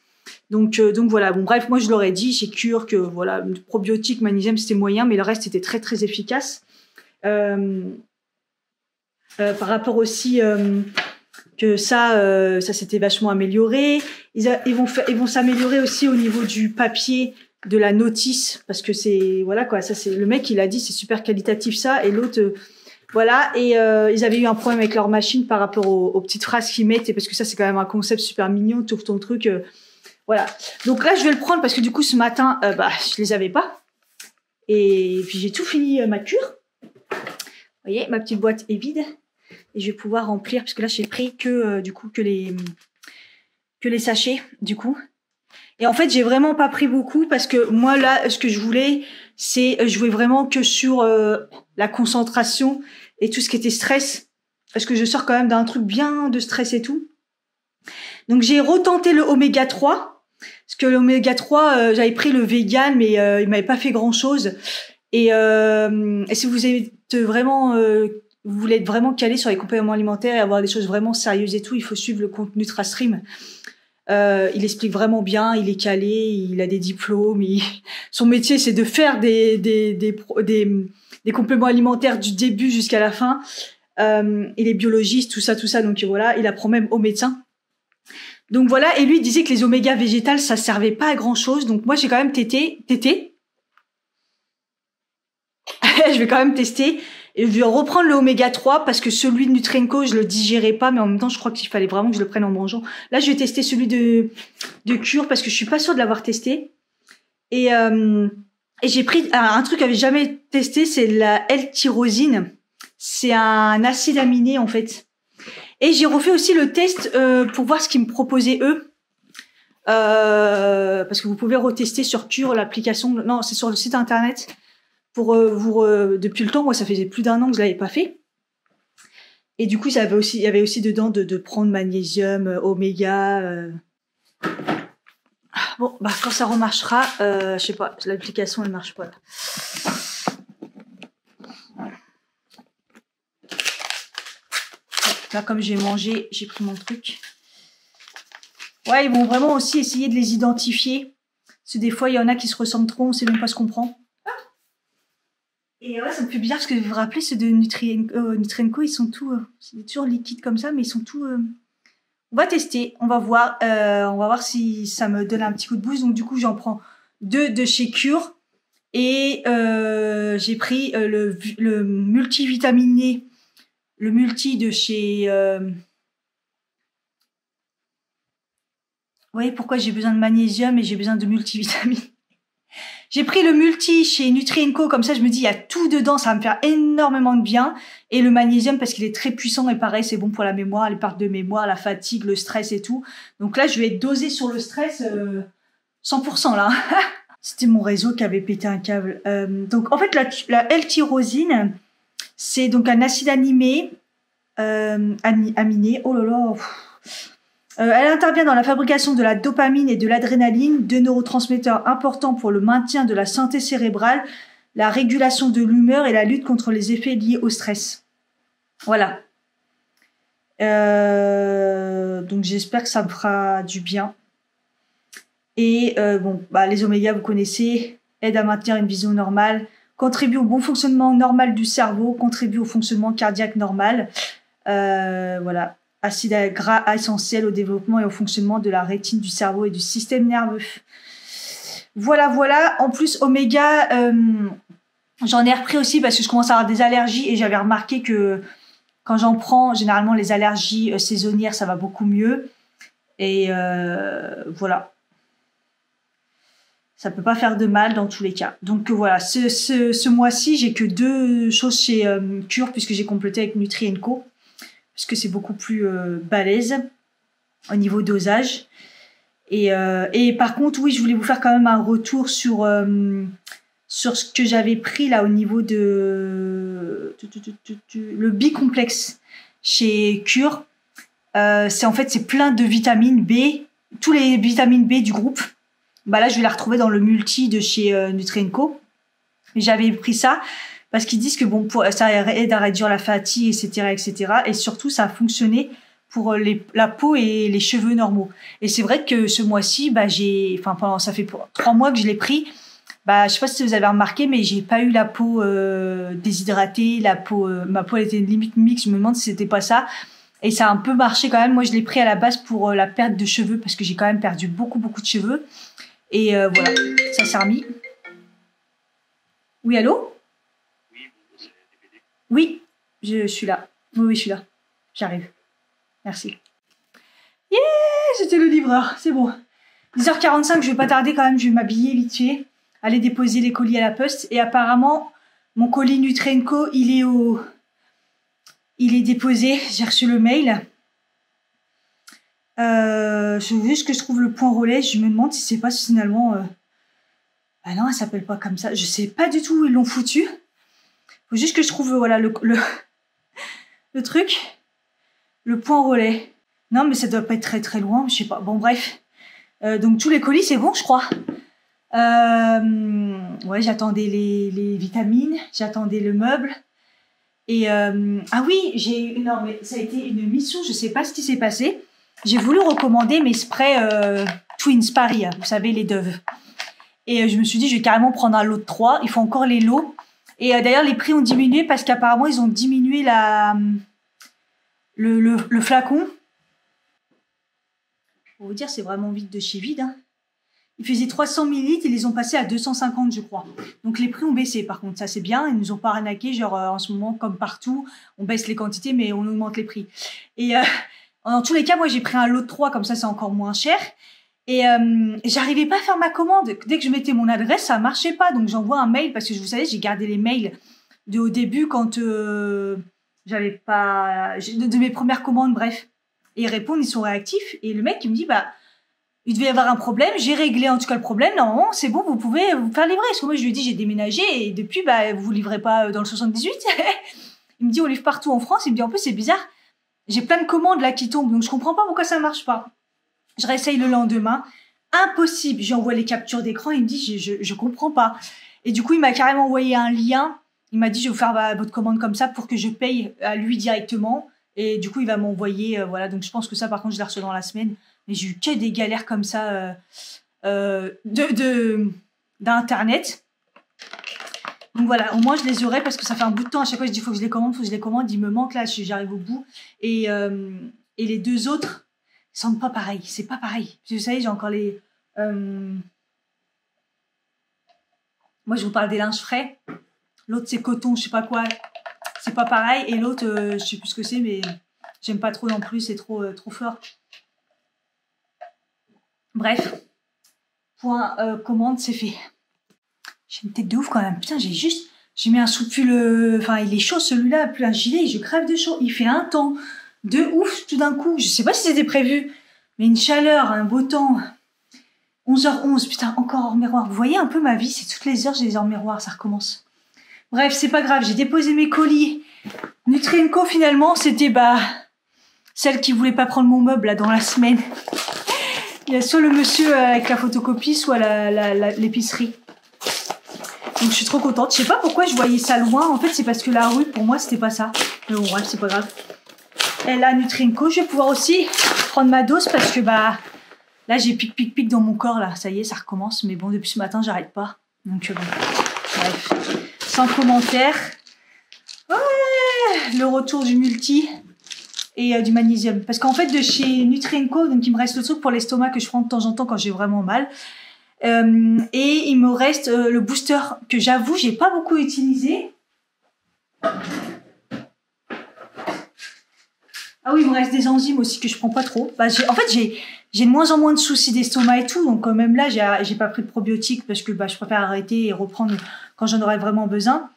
Donc voilà. Bon bref, moi je leur ai dit chez Cure que voilà, probiotique, magnésium c'était moyen, mais le reste était très très efficace. Par rapport aussi que ça s'était vachement amélioré. Ils vont s'améliorer aussi au niveau du papier de la notice parce que c'est voilà quoi, ça c'est le mec il a dit c'est super qualitatif ça et l'autre voilà et ils avaient eu un problème avec leur machine par rapport aux petites phrases qu'ils mettent et parce que ça c'est quand même un concept super mignon, tout ton truc voilà. Donc là je vais le prendre parce que du coup ce matin je les avais pas et puis j'ai tout fini ma cure. Vous voyez, ma petite boîte est vide. Et je vais pouvoir remplir, parce que là, j'ai pris que les sachets, du coup. Et en fait, j'ai vraiment pas pris beaucoup, parce que moi, là, ce que je voulais, c'est jouer vraiment que sur la concentration et tout ce qui était stress. Parce que je sors quand même d'un truc bien de stress et tout. Donc, j'ai retenté le oméga 3. Parce que l'oméga 3, j'avais pris le vegan, mais il m'avait pas fait grand-chose. Et si vous êtes vraiment... vous voulez être vraiment calé sur les compléments alimentaires et avoir des choses vraiment sérieuses et tout, il faut suivre le compte NutraStream. Il explique vraiment bien, il est calé, il a des diplômes, son métier c'est de faire des compléments alimentaires du début jusqu'à la fin. Il est biologiste, tout ça, donc voilà, il apprend même aux médecins. Donc voilà, et lui il disait que les oméga végétales ça servait pas à grand chose, donc moi j'ai quand même tété. Je vais quand même tester. Et je vais reprendre le oméga 3 parce que celui de Nutrenco, je le digérais pas, mais en même temps, je crois qu'il fallait vraiment que je le prenne en mangeant. Là, je vais tester celui de Cure parce que je suis pas sûre de l'avoir testé. Et j'ai pris un truc que j'avais jamais testé, c'est la L-tyrosine. C'est un acide aminé, en fait. Et j'ai refait aussi le test pour voir ce qu'ils me proposaient eux. Parce que vous pouvez retester sur Cure l'application. Non, c'est sur le site internet. Depuis le temps, moi, ça faisait plus d'1 an que je l'avais pas fait. Et du coup, il y avait aussi dedans de prendre magnésium, oméga. Bon, quand ça remarchera, je sais pas, l'application elle marche pas là. Là, comme j'ai mangé, j'ai pris mon truc. Ouais, ils vont vraiment aussi essayer de les identifier. Parce que des fois, il y en a qui se ressemblent trop, on sait même pas ce qu'on prend. Et ouais, ça me fait bizarre parce que vous vous rappelez, ceux de Nutrenco, ils sont tous, c'est toujours liquide comme ça, mais ils sont tous. On va tester, on va voir si ça me donne un petit coup de boost. Donc du coup, j'en prends 2 de chez Cure et j'ai pris le multivitaminé, le multi de chez. Vous voyez pourquoi j'ai besoin de magnésium et j'ai besoin de multivitamine. J'ai pris le multi chez Nutrienco, comme ça je me dis il y a tout dedans, ça va me faire énormément de bien. Et le magnésium parce qu'il est très puissant et pareil c'est bon pour la mémoire, les pertes de mémoire, la fatigue, le stress et tout. Donc là je vais être dosée sur le stress 100% là. C'était mon réseau qui avait pété un câble. Donc en fait la L-tyrosine c'est donc un acide aminé. Oh là là. Elle intervient dans la fabrication de la dopamine et de l'adrénaline, 2 neurotransmetteurs importants pour le maintien de la santé cérébrale, la régulation de l'humeur et la lutte contre les effets liés au stress. Voilà. Donc j'espère que ça me fera du bien. Et les oméga, vous connaissez, aident à maintenir une vision normale, contribuent au bon fonctionnement normal du cerveau, contribuent au fonctionnement cardiaque normal. Voilà. Acides gras essentiels au développement et au fonctionnement de la rétine du cerveau et du système nerveux. Voilà. En plus, oméga, J'en ai repris aussi parce que je commence à avoir des allergies et j'avais remarqué que quand j'en prends, généralement les allergies saisonnières, ça va beaucoup mieux. Et voilà. Ça peut pas faire de mal dans tous les cas. Donc voilà, ce mois-ci, j'ai que 2 choses chez Cure puisque j'ai complété avec Nutri & Co. Puisque c'est beaucoup plus balèze au niveau dosage. Et par contre, oui, je voulais vous faire quand même un retour sur ce que j'avais pris là au niveau de le bicomplexe chez Cure. C'est plein de vitamines B, tous les vitamines B du groupe. Bah là, je vais la retrouver dans le multi de chez Nutri & Co. J'avais pris ça parce qu'ils disent que bon, ça aide à réduire la fatigue, etc., etc. Et surtout, ça a fonctionné pour la peau et les cheveux normaux. Et c'est vrai que ce mois-ci, bah ça fait 3 mois que je l'ai pris. Bah, je sais pas si vous avez remarqué, mais j'ai pas eu la peau déshydratée, ma peau elle était limite mixte. Je me demande si c'était pas ça. Et ça a un peu marché quand même. Moi, je l'ai pris à la base pour la perte de cheveux parce que j'ai quand même perdu beaucoup de cheveux. Et voilà, ça s'est remis. Oui, allô? Oui, je suis là. Oui, je suis là. J'arrive. Merci. Yeah, c'était le livreur. C'est bon. 10h45, je vais pas tarder quand même. Je vais m'habiller vite fait. Aller déposer les colis à la poste. Et apparemment, mon colis Nutri & Co, il est déposé. J'ai reçu le mail. Je veux juste que je trouve le point relais. Je me demande si c'est pas finalement... Ah non, elle s'appelle pas comme ça. Je sais pas du tout où ils l'ont foutu. Faut juste que je trouve voilà, le truc. Le point relais. Non, mais ça doit pas être très très loin. Je sais pas. Bon, bref. Donc tous les colis, c'est bon, je crois. Ouais, j'attendais les vitamines. J'attendais le meuble. Et ah oui, non, mais ça a été une mission. Je sais pas ce qui s'est passé. J'ai voulu recommander mes sprays Twins Paris, vous savez, les Dove. Et je me suis dit, je vais carrément prendre un lot de 3. Il faut encore les lots. Et d'ailleurs, les prix ont diminué parce qu'apparemment, ils ont diminué le flacon. Pour vous dire, c'est vraiment vide de chez vide. Hein. Ils faisaient 300 ml, ils les ont passés à 250, je crois. Donc les prix ont baissé, par contre, ça c'est bien. Ils nous ont pas arnaqué, genre en ce moment, comme partout, on baisse les quantités, mais on augmente les prix. Et dans tous les cas, moi j'ai pris un lot de 3, comme ça c'est encore moins cher. Et j'arrivais pas à faire ma commande. Dès que je mettais mon adresse, ça marchait pas. Donc j'envoie un mail, parce que vous savez, j'ai gardé les mails au début quand j'avais pas... de mes premières commandes, bref. Et ils répondent, ils sont réactifs. Et le mec, il me dit, bah... il devait y avoir un problème, j'ai réglé en tout cas le problème, normalement c'est bon, vous pouvez vous faire livrer. Parce que moi je lui ai dit j'ai déménagé et depuis bah vous livrez pas dans le 78. Il me dit on livre partout en France, il me dit en plus c'est bizarre, j'ai plein de commandes là qui tombent donc je comprends pas pourquoi ça marche pas. Je réessaye le lendemain, impossible, j'envoie les captures d'écran, il me dit je comprends pas. Et du coup il m'a carrément envoyé un lien, il m'a dit je vais vous faire votre commande comme ça pour que je paye à lui directement et du coup il va m'envoyer, voilà, donc je pense que ça par contre je l'ai reçu dans la semaine. Mais j'ai eu que des galères comme ça d'internet. Donc voilà, au moins je les aurai parce que ça fait un bout de temps. À chaque fois je dis faut que je les commande, il me manque là, j'arrive au bout. Et les 2 autres sentent pas pareil, c'est pas pareil. Parce que vous savez, j'ai encore les... Moi je vous parle des linges frais. L'autre c'est coton, je sais pas quoi. C'est pas pareil. Et l'autre, je sais plus ce que c'est, mais j'aime pas trop non plus, c'est trop fort. Bref, point commande, c'est fait. J'ai une tête de ouf quand même. Putain, j'ai mis un sous-pull, enfin il est chaud celui-là, plus un gilet, je crève de chaud. Il fait un temps de ouf tout d'un coup. Je sais pas si c'était prévu, mais une chaleur, un beau temps. 11h11, putain, encore hors miroir. Vous voyez un peu ma vie, c'est toutes les heures j'ai les hors miroir, ça recommence. Bref, c'est pas grave, j'ai déposé mes colis. Nutri & Co finalement, c'était celle qui voulait pas prendre mon meuble là dans la semaine. Il y a soit le monsieur avec la photocopie, soit l'épicerie. Donc je suis trop contente. Je sais pas pourquoi je voyais ça loin. En fait, c'est parce que la rue, pour moi, c'était pas ça. Mais bon, bref, c'est pas grave. Et là, Nutri & Co, je vais pouvoir aussi prendre ma dose parce que là, j'ai pic dans mon corps, là. Ça y est, ça recommence. Mais bon, depuis ce matin, j'arrête pas. Donc bon, bref. Sans commentaire. Ouais, le retour du multi. Et du magnésium. Parce qu'en fait, de chez Nutri & Co, donc il me reste le truc pour l'estomac que je prends de temps en temps quand j'ai vraiment mal. Et il me reste le booster que j'avoue, j'ai pas beaucoup utilisé. Ah oui, il me reste des enzymes aussi que je prends pas trop. Bah, en fait, j'ai de moins en moins de soucis d'estomac et tout. Donc, même là, j'ai pas pris de probiotiques parce que bah, je préfère arrêter et reprendre quand j'en aurai vraiment besoin.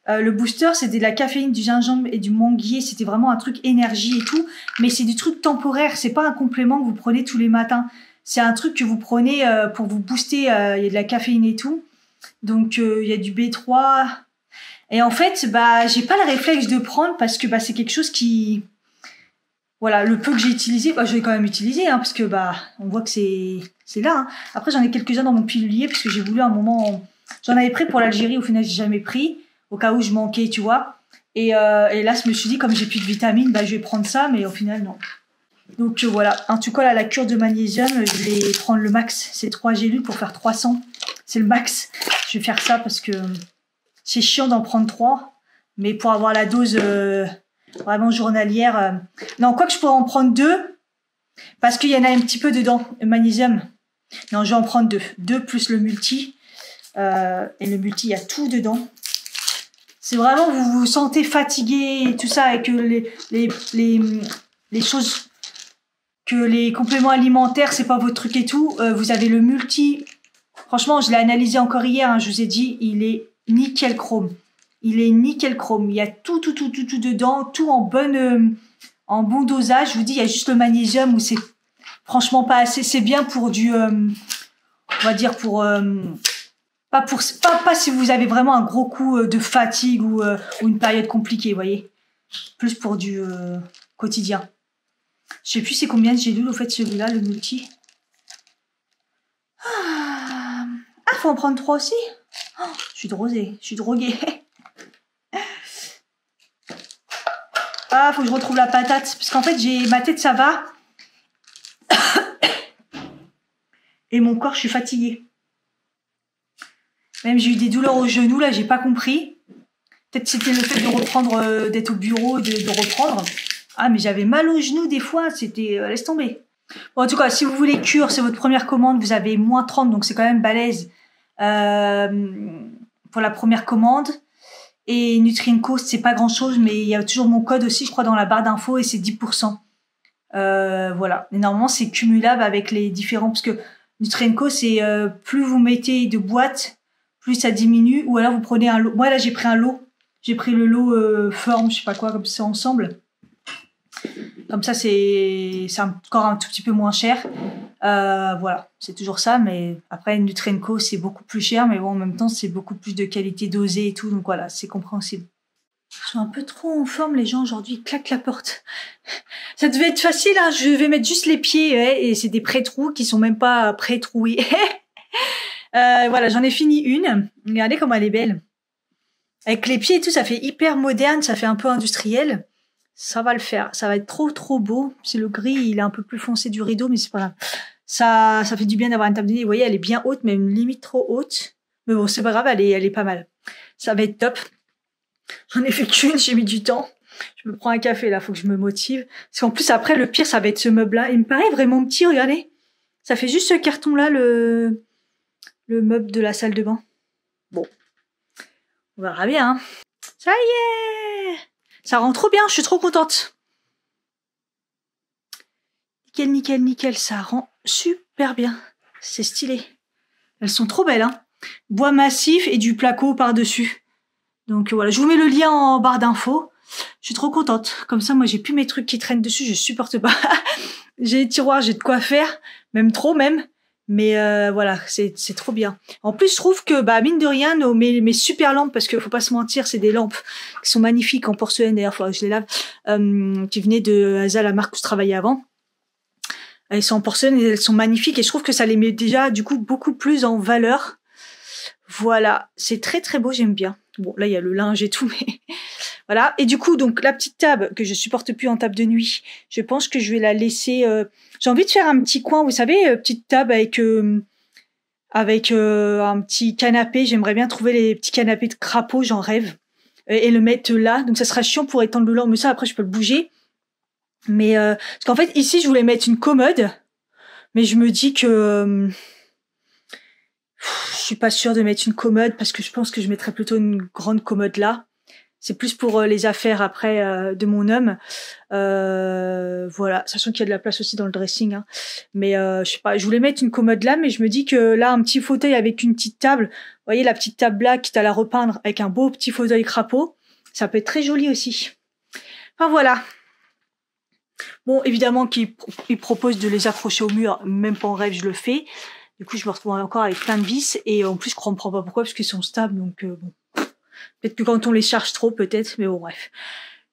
Le booster, c'était de la caféine, du gingembre et du manguier. C'était vraiment un truc énergie et tout. Mais c'est du truc temporaire. C'est pas un complément que vous prenez tous les matins. C'est un truc que vous prenez pour vous booster. Il y a de la caféine et tout. Donc, il y a du B3. Et en fait, bah, j'ai pas le réflexe de prendre parce que bah, c'est quelque chose qui... Voilà, le peu que j'ai utilisé, bah, je vais quand même utiliser, hein, parce que bah, on voit que c'est là. Hein. Après, j'en ai quelques-uns dans mon pilulier, parce que j'ai voulu un moment... J'en avais pris pour l'Algérie, au final, j'ai jamais pris, au cas où je manquais, tu vois. Et là, je me suis dit, comme j'ai plus de vitamines, bah, je vais prendre ça, mais au final, non. Donc voilà, un tu colles à la cure de magnésium, je vais prendre le max. C'est 3 gélules pour faire 300. C'est le max. Je vais faire ça parce que c'est chiant d'en prendre 3, mais pour avoir la dose... vraiment journalière. Non, quoi que je pourrais en prendre 2, parce qu'il y en a un petit peu dedans, le magnésium. Non, je vais en prendre 2. 2 plus le multi. Et le multi, il y a tout dedans. C'est vraiment, vous vous sentez fatigué et tout ça, et que les choses, que les compléments alimentaires, c'est pas votre truc et tout. Vous avez le multi. Franchement, je l'ai analysé encore hier, hein, je vous ai dit, il est nickel chrome. Il est nickel chrome. Il y a tout dedans, tout en bon dosage. Je vous dis, il y a juste le magnésium où c'est franchement pas assez. C'est bien pour du, on va dire pour, pas si vous avez vraiment un gros coup de fatigue ou une période compliquée, vous voyez. Plus pour du quotidien. Je sais plus c'est combien de gélules au fait celui-là, le multi. Ah, faut en prendre 3 aussi. Oh, je suis droguée. Ah, faut que je retrouve la patate. Parce qu'en fait, ma tête, ça va. Et mon corps, je suis fatiguée. Même j'ai eu des douleurs au genou, là, j'ai pas compris. Peut-être c'était le fait de reprendre, d'être au bureau, de reprendre. Ah, mais j'avais mal au genou des fois, c'était... laisse tomber. Bon, en tout cas, si vous voulez cure, c'est votre première commande, vous avez moins 30, donc c'est quand même balèze. Pour la première commande. Et Nutrienco, c'est pas grand chose, mais il y a toujours mon code aussi, je crois, dans la barre d'infos, et c'est 10%. Voilà. Et normalement, c'est cumulable avec les différents, parce que Nutrienco, c'est plus vous mettez de boîtes, plus ça diminue, ou alors vous prenez un lot. Moi, là, j'ai pris un lot. J'ai pris le lot forme, je sais pas quoi, comme ça, ensemble. Comme ça, c'est encore un tout petit peu moins cher. Voilà, c'est toujours ça, mais après Nutrienco c'est beaucoup plus cher, mais bon en même temps c'est beaucoup plus de qualité dosée et tout, donc voilà, c'est compréhensible. Ils sont un peu trop en forme les gens aujourd'hui, ils claquent la porte. Ça devait être facile, hein, je vais mettre juste les pieds, ouais, et c'est des pré-trous qui sont même pas pré-troués. Voilà, j'en ai fini une, regardez comme elle est belle. Avec les pieds et tout, ça fait hyper moderne, ça fait un peu industriel. Ça va le faire, ça va être trop beau. C'est le gris, il est un peu plus foncé du rideau, mais c'est pas grave. Ça fait du bien d'avoir une table de nuit. Vous voyez, elle est bien haute, mais une limite trop haute. Mais bon, c'est pas grave, elle est pas mal. Ça va être top. J'en ai fait qu'une, j'ai mis du temps. Je me prends un café, là, faut que je me motive. Parce qu'en plus, après, le pire, ça va être ce meuble-là. Il me paraît vraiment petit, regardez. Ça fait juste ce carton-là, le meuble de la salle de bain. Bon. On verra bien, hein. Ça y est! Ça rend trop bien, je suis trop contente. Nickel, ça rend super bien. C'est stylé. Elles sont trop belles, hein. Bois massif et du placo par-dessus. Donc voilà, je vous mets le lien en barre d'infos. Je suis trop contente. Comme ça, moi, j'ai plus mes trucs qui traînent dessus, je supporte pas. J'ai les tiroirs, j'ai de quoi faire. Même trop, même. Mais voilà, c'est trop bien. En plus, je trouve que, bah, mine de rien, mes super lampes, parce que faut pas se mentir, c'est des lampes qui sont magnifiques en porcelaine, d'ailleurs, faudrait que je les lave, qui venaient de Asa, la marque où je travaillais avant. Elles sont en porcelaine et elles sont magnifiques et je trouve que ça les met déjà, du coup, beaucoup plus en valeur. Voilà. C'est très beau, j'aime bien. Bon, là, il y a le linge et tout, mais voilà. Et du coup, donc, la petite table que je supporte plus en table de nuit, je pense que je vais la laisser, j'ai envie de faire un petit coin, vous savez, petite table avec un petit canapé. J'aimerais bien trouver les petits canapés de crapaud, j'en rêve, et le mettre là. Donc ça sera chiant pour étendre le lamp, mais ça après je peux le bouger. Mais parce qu'en fait ici je voulais mettre une commode, mais je me dis que Je suis pas sûre de mettre une commode parce que je pense que je mettrais plutôt une grande commode là. C'est plus pour les affaires après de mon homme. Voilà, sachant qu'il y a de la place aussi dans le dressing. Hein. Mais je sais pas, je voulais mettre une commode là, mais je me dis que là, un petit fauteuil avec une petite table, vous voyez la petite table là, quitte à la repeindre avec un beau petit fauteuil crapaud, ça peut être très joli aussi. Enfin voilà. Bon, évidemment qu'il propose de les accrocher au mur, même pas en rêve, je le fais. Du coup, je me retrouve encore avec plein de vis et en plus, je comprends pas pourquoi, parce qu'ils sont stables, donc bon. Peut-être que quand on les charge trop, peut-être, mais bon, bref.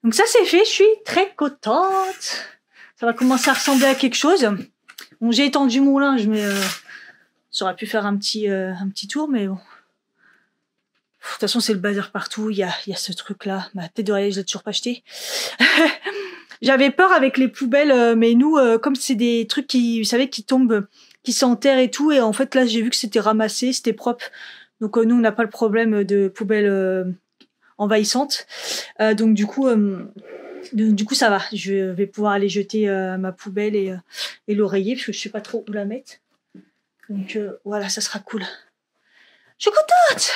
Donc ça, c'est fait, je suis très contente. Ça va commencer à ressembler à quelque chose. Bon, j'ai étendu mon linge, mais j'aurais pu faire un petit tour, mais bon. De toute façon, c'est le bazar partout, il y a ce truc-là. Ma tête d'oreiller, je l'ai toujours pas acheté. J'avais peur avec les poubelles, mais nous, comme c'est des trucs qui, vous savez, qui tombent, qui s'enterrent et tout, et en fait, là, j'ai vu que c'était ramassé, c'était propre. Donc nous, on n'a pas le problème de poubelles envahissantes. Donc du coup, ça va. Je vais pouvoir aller jeter ma poubelle et l'oreiller, parce que je sais pas trop où la mettre. Donc voilà, ça sera cool. Je suis contente.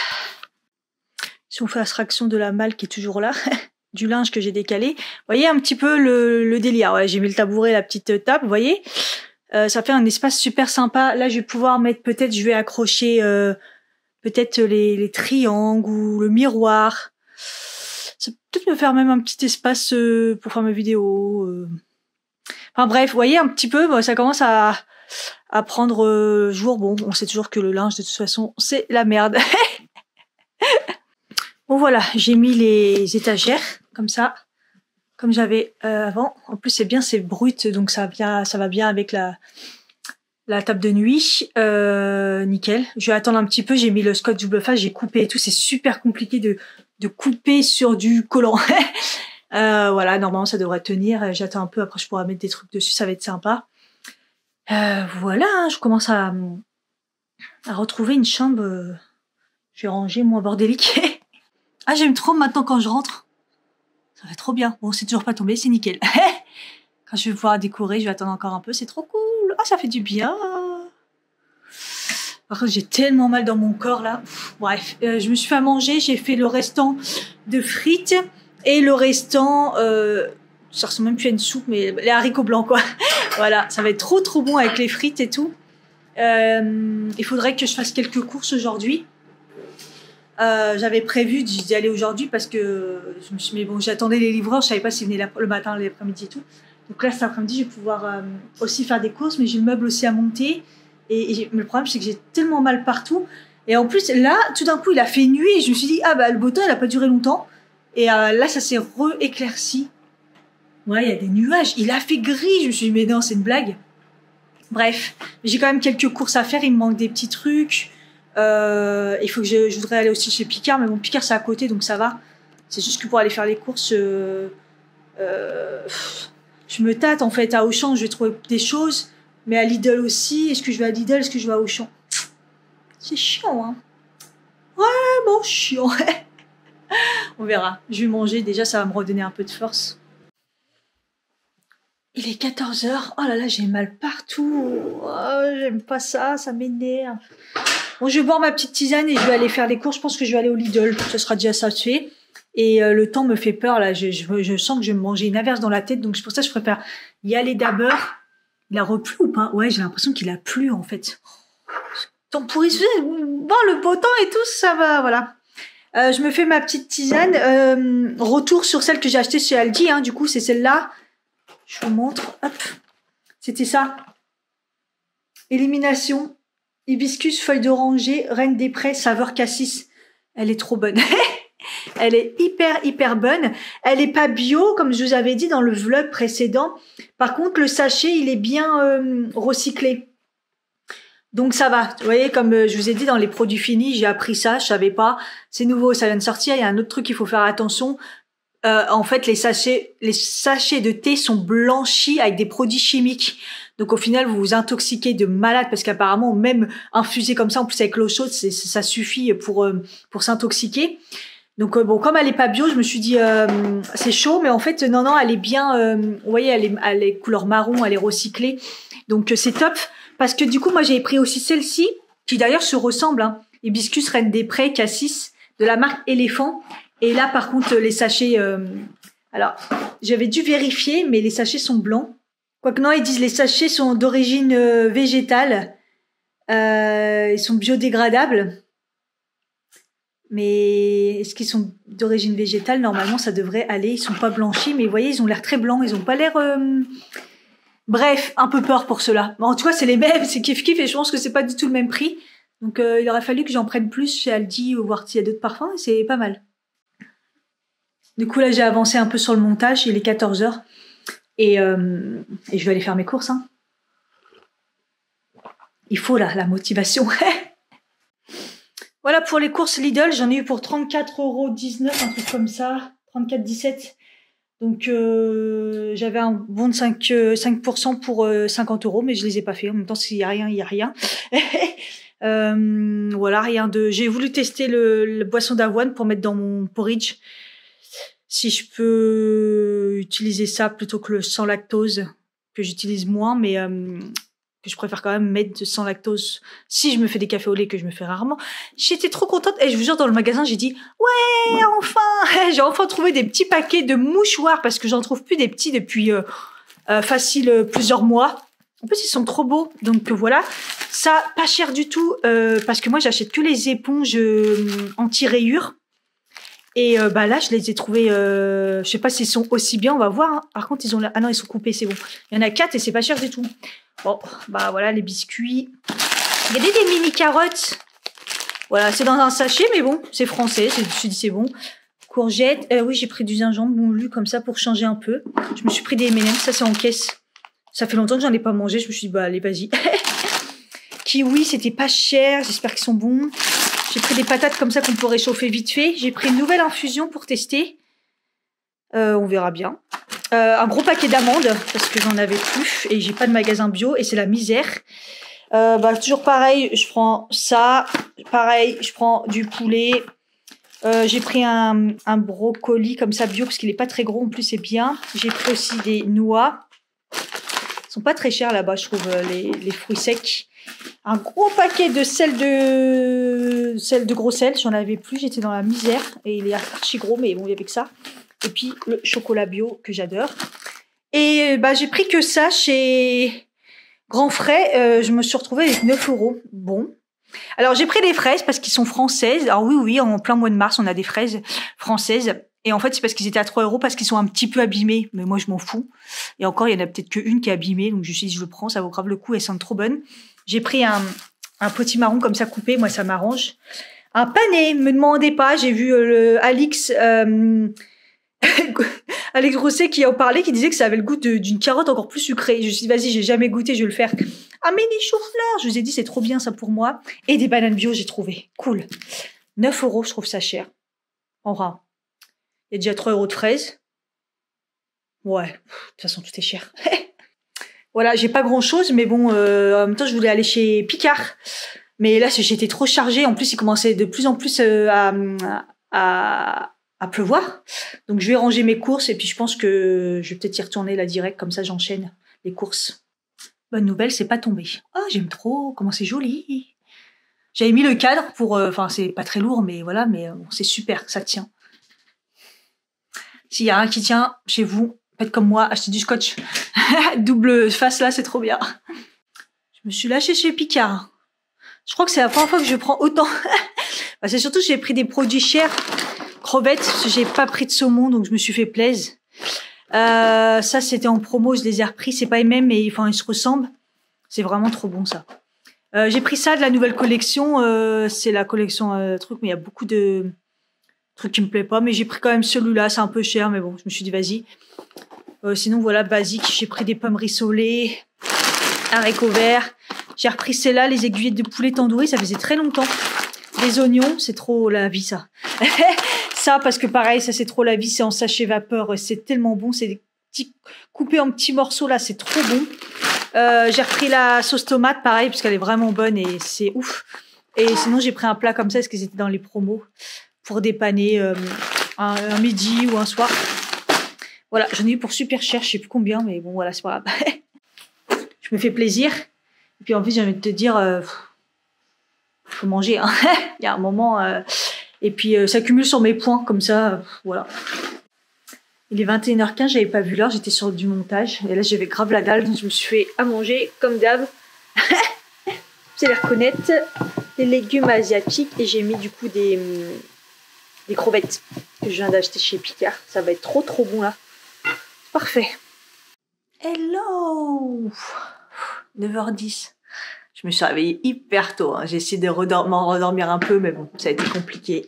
Si on fait abstraction de la malle qui est toujours là, du linge que j'ai décalé, vous voyez un petit peu le délire. Ouais, j'ai mis le tabouret, la petite table, vous voyez. Ça fait un espace super sympa. Là, je vais pouvoir mettre, peut-être, je vais accrocher peut-être les triangles ou le miroir. Ça peut peut-être me faire même un petit espace pour faire ma vidéo. Enfin bref, vous voyez un petit peu, ça commence à prendre jour. Bon, on sait toujours que le linge, de toute façon, c'est la merde. Bon voilà, j'ai mis les étagères, comme ça, comme j'avais avant. En plus, c'est bien, c'est brut, donc ça va bien avec la table de nuit, nickel. Je vais attendre un petit peu, j'ai mis le scotch double face, j'ai coupé et tout, c'est super compliqué de couper sur du collant. Voilà, normalement ça devrait tenir, j'attends un peu, après je pourrai mettre des trucs dessus, ça va être sympa. Voilà, hein, je commence à retrouver une chambre, je vais ranger moins bordélique. Ah, j'aime trop maintenant quand je rentre. Ça va trop bien. Bon, c'est toujours pas tombé, c'est nickel. Quand je vais pouvoir décorer, je vais attendre encore un peu, c'est trop cool. Ah, ça fait du bien. Par contre, j'ai tellement mal dans mon corps, là. Bref, je me suis fait à manger, j'ai fait le restant de frites et le restant, ça ressemble même plus à une soupe, mais les haricots blancs, quoi. Voilà, ça va être trop bon avec les frites et tout. Il faudrait que je fasse quelques courses aujourd'hui. J'avais prévu d'y aller aujourd'hui parce que je me suis dit, mais bon, j'attendais les livreurs, je savais pas s'ils venaient le matin, l'après-midi et tout. Donc là, cet après-midi, je vais pouvoir aussi faire des courses, mais j'ai le meuble aussi à monter. Mais le problème, c'est que j'ai tellement mal partout. Et en plus, là, tout d'un coup, il a fait nuit et je me suis dit, ah bah, le beau temps, il a pas duré longtemps. Et là, ça s'est rééclairci. Ouais, il y a des nuages. Il a fait gris. Je me suis dit, mais non, c'est une blague. Bref, j'ai quand même quelques courses à faire. Il me manque des petits trucs. Il faut que je voudrais aller aussi chez Picard, mais bon, Picard, c'est à côté, donc ça va. C'est juste que pour aller faire les courses, je me tâte, en fait. À Auchan, je vais trouver des choses. Mais à Lidl aussi. Est-ce que je vais à Lidl? Est-ce que je vais à Auchan? C'est chiant, hein. Ouais, bon, chiant. On verra. Je vais manger. Déjà, ça va me redonner un peu de force. Il est 14h. Oh là là, j'ai mal partout. Oh, j'aime pas ça. Ça m'énerve. Bon, je vais boire ma petite tisane et je vais aller faire les courses. Je pense que je vais aller au Lidl. Ça sera déjà ça fait. Et le temps me fait peur, là. Je sens que je vais me manger une averse dans la tête. Donc, c'est pour ça que je préfère y aller d'abord. Il a replu ou pas? Ouais, j'ai l'impression qu'il a plu, en fait. Temporisé. Bon, le beau temps et tout, ça va, voilà. Je me fais ma petite tisane. Retour sur celle que j'ai achetée chez Aldi, hein. Du coup, c'est celle-là. Je vous montre. Hop. C'était ça. Élimination. Hibiscus, feuille d'oranger, reine des prés, saveur cassis. Elle est trop bonne. Elle est hyper bonne. Elle est pas bio, comme je vous avais dit dans le vlog précédent. Par contre, le sachet, il est bien recyclé. Donc ça va. Vous voyez, comme je vous ai dit dans les produits finis, j'ai appris ça, je savais pas. C'est nouveau, ça vient de sortir. Il y a un autre truc qu'il faut faire attention. En fait, les sachets de thé sont blanchis avec des produits chimiques. Donc au final, vous vous intoxiquez de malade parce qu'apparemment, même infusé comme ça, en plus avec l'eau chaude, ça suffit pour s'intoxiquer. Donc bon, comme elle est pas bio, je me suis dit c'est chaud, mais en fait non, elle est bien. Vous voyez, elle est couleur marron, elle est recyclée. Donc c'est top parce que du coup, moi j'avais pris aussi celle-ci qui d'ailleurs se ressemblent. Hein. Hibiscus Reine des Prés, Cassis, de la marque Éléphant. Et là, par contre, les sachets... alors, j'avais dû vérifier, mais les sachets sont blancs. Quoique non, ils disent les sachets sont d'origine végétale. Ils sont biodégradables. Mais est-ce qu'ils sont d'origine végétale? Normalement, ça devrait aller. Ils sont pas blanchis, mais vous voyez, ils ont l'air très blancs. Ils ont pas l'air... Bref, un peu peur pour cela. Bon, en tout cas, c'est les mêmes, c'est kiff-kiff, et je pense que c'est pas du tout le même prix. Donc, il aurait fallu que j'en prenne plus chez Aldi ou voir s'il y a d'autres parfums. C'est pas mal. Du coup, là, j'ai avancé un peu sur le montage. Il est 14h. Et je vais aller faire mes courses. Hein. Il faut, là, la motivation. Voilà pour les courses Lidl, j'en ai eu pour 34,19 €, un truc comme ça, 34,17 €. Donc j'avais un bon de 5% pour 50 €, mais je les ai pas fait. En même temps, s'il y a rien, il y a rien. Voilà, rien de. J'ai voulu tester le boisson d'avoine pour mettre dans mon porridge. Si je peux utiliser ça plutôt que le sans lactose, que j'utilise moins, mais que je préfère quand même mettre sans lactose si je me fais des cafés au lait, que je me fais rarement. J'étais trop contente, et je vous jure, dans le magasin, j'ai dit ouais, enfin j'ai enfin trouvé des petits paquets de mouchoirs, parce que j'en trouve plus des petits depuis facile plusieurs mois. En plus, ils sont trop beaux, donc voilà. Ça, pas cher du tout, parce que moi, j'achète que les éponges anti-rayures. Et là, je les ai trouvés, je sais pas s'ils sont aussi bien, on va voir. Hein. Par contre, ils ont ah non, ils sont coupés, c'est bon. Il y en a 4 et c'est pas cher du tout. Bon, voilà, les biscuits. Il y avait des mini carottes. Voilà, c'est dans un sachet, mais bon, c'est français. Je me suis dit, c'est bon. Courgettes. Oui, j'ai pris du gingembre moulu comme ça pour changer un peu. Je me suis pris des M&M's, ça c'est en caisse. Ça fait longtemps que j'en ai pas mangé. Je me suis dit, allez, vas-y. Kiwi, c'était pas cher. J'espère qu'ils sont bons. J'ai pris des patates comme ça qu'on peut réchauffer vite fait. J'ai pris une nouvelle infusion pour tester. On verra bien. Un gros paquet d'amandes parce que j'en avais plus et j'ai pas de magasin bio et c'est la misère. Toujours pareil, je prends ça. Pareil, je prends du poulet. J'ai pris un brocoli comme ça bio parce qu'il est pas très gros. En plus, c'est bien. J'ai pris aussi des noix. Ils sont pas très chers là-bas, je trouve, les fruits secs. Un gros paquet de sel de gros sel, j'en avais plus, j'étais dans la misère et il est archi gros, mais bon, il y avait que ça. Et puis le chocolat bio que j'adore. Et j'ai pris que ça chez Grand Frais, je me suis retrouvée avec 9 €. Bon. Alors j'ai pris des fraises parce qu'ils sont françaises. Alors oui, en plein mois de mars, on a des fraises françaises. Et en fait, c'est parce qu'ils étaient à 3 € parce qu'ils sont un petit peu abîmés. Mais moi, je m'en fous. Et encore, il y en a peut-être qu'une qui est abîmée. Donc je me suis dit, je le prends, ça vaut grave le coup, elles sont trop bonnes. J'ai pris un potimarron comme ça coupé, moi ça m'arrange. Un pané, me demandez pas, j'ai vu Alex Grousset qui en parlait, qui disait que ça avait le goût d'une carotte encore plus sucrée. Je me suis dit, vas-y, j'ai jamais goûté, je vais le faire. Ah, mais des choux-fleurs, je vous ai dit, c'est trop bien ça pour moi. Et des bananes bio, j'ai trouvé. Cool. 9 €, je trouve ça cher. Enfin, il y a déjà 3 € de fraises. Ouais, de toute façon, tout est cher. Voilà, j'ai pas grand-chose, mais bon, en même temps, je voulais aller chez Picard. Mais là, j'étais trop chargée. En plus, il commençait de plus en plus à pleuvoir. Donc, je vais ranger mes courses et puis je pense que je vais peut-être y retourner là direct. Comme ça, j'enchaîne les courses. Bonne nouvelle, c'est pas tombé. Oh, j'aime trop. Comment c'est joli. J'avais mis le cadre pour... Enfin, c'est pas très lourd, mais voilà. Mais bon, c'est super, ça tient. S'il y a un qui tient chez vous, faites comme moi, achetez du scotch. Double face là, c'est trop bien. Je me suis lâchée chez Picard. Je crois que c'est la première fois que je prends autant. C'est surtout que j'ai pris des produits chers. Crevettes, j'ai pas pris de saumon, donc je me suis fait plaisir. Ça, c'était en promo, je les ai repris. C'est pas les mêmes, mais enfin, ils se ressemblent. C'est vraiment trop bon, ça. J'ai pris ça de la nouvelle collection. C'est la collection truc, mais il y a beaucoup de trucs qui me plaisent pas. Mais j'ai pris quand même celui-là, c'est un peu cher, mais bon, je me suis dit, vas-y. Sinon, voilà, basique. J'ai pris des pommes rissolées, haricots verts. J'ai repris celle-là, les aiguillettes de poulet tandoori. Ça faisait très longtemps. Des oignons, c'est trop la vie, ça. Ça, parce que pareil, ça, c'est trop la vie. C'est en sachet vapeur. C'est tellement bon. C'est des petits, coupés en petits morceaux, là. C'est trop bon. J'ai repris la sauce tomate, pareil, parce qu'elle est vraiment bonne et c'est ouf. Et sinon, j'ai pris un plat comme ça, parce qu'ils étaient dans les promos, pour dépanner un midi ou un soir. Voilà, j'en ai eu pour super cher, je sais plus combien, mais bon, voilà, c'est pas grave. Je me fais plaisir. Et puis en plus, j'ai envie de te dire, faut manger, hein. Il y a un moment, et puis ça cumule sur mes points, comme ça, voilà. Il est 21h15, j'avais pas vu l'heure, j'étais sur du montage. Et là, j'avais grave la dalle, donc je me suis fait à manger, comme d'hab. Vous allez reconnaître, des légumes asiatiques. Et j'ai mis du coup des crevettes que je viens d'acheter chez Picard. Ça va être trop bon là. Parfait. Hello! 9h10. Je me suis réveillée hyper tôt, hein. J'ai essayé de m'en redormir un peu, mais bon, ça a été compliqué.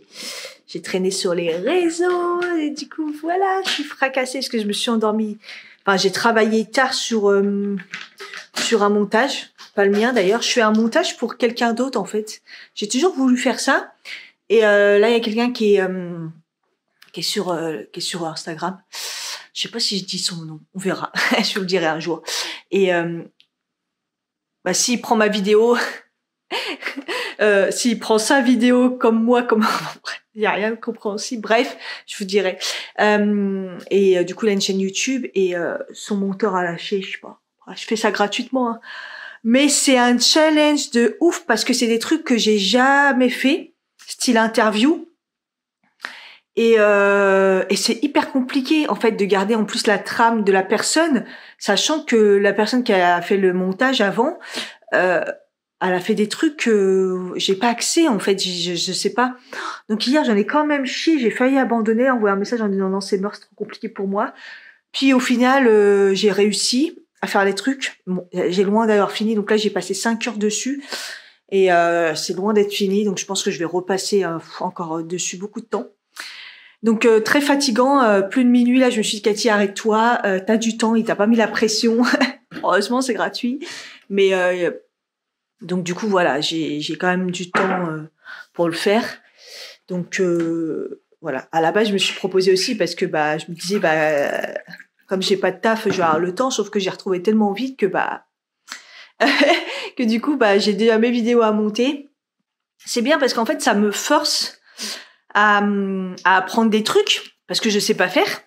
J'ai traîné sur les réseaux et du coup, voilà, je suis fracassée parce que je me suis endormie. Enfin, j'ai travaillé tard sur un montage, pas le mien d'ailleurs. Je fais un montage pour quelqu'un d'autre en fait. J'ai toujours voulu faire ça. Et là, il y a quelqu'un qui est sur Instagram. Je sais pas si je dis son nom, on verra. Je vous le dirai un jour. Et bah, s'il prend ma vidéo, s'il prend sa vidéo comme moi, il y a rien de compréhensible. Bref, je vous dirai. Et du coup, il a une chaîne YouTube et son monteur a lâché, je sais pas. Je fais ça gratuitement, hein. Mais c'est un challenge de ouf parce que c'est des trucs que j'ai jamais fait, style interview. Et c'est hyper compliqué en fait de garder en plus la trame de la personne, sachant que la personne qui a fait le montage avant, elle a fait des trucs que j'ai pas accès en fait, je sais pas. Donc hier j'en ai quand même chié, j'ai failli abandonner, envoyer un message en disant non c'est mort, c'est trop compliqué pour moi. Puis au final j'ai réussi à faire les trucs. Bon, j'ai loin d'avoir fini, donc là j'ai passé 5 heures dessus et c'est loin d'être fini, donc je pense que je vais repasser encore dessus beaucoup de temps. Donc très fatigant, plus de minuit là, je me suis dit Cathy arrête-toi, t'as du temps, il t'a pas mis la pression. Heureusement c'est gratuit, mais donc du coup voilà, j'ai quand même du temps pour le faire. Donc voilà, à la base je me suis proposée aussi parce que bah je me disais bah comme j'ai pas de taf, je vais avoir le temps, sauf que j'ai retrouvé tellement vite que bah que du coup bah j'ai déjà mes vidéos à monter. C'est bien parce qu'en fait ça me force à apprendre des trucs parce que je sais pas faire.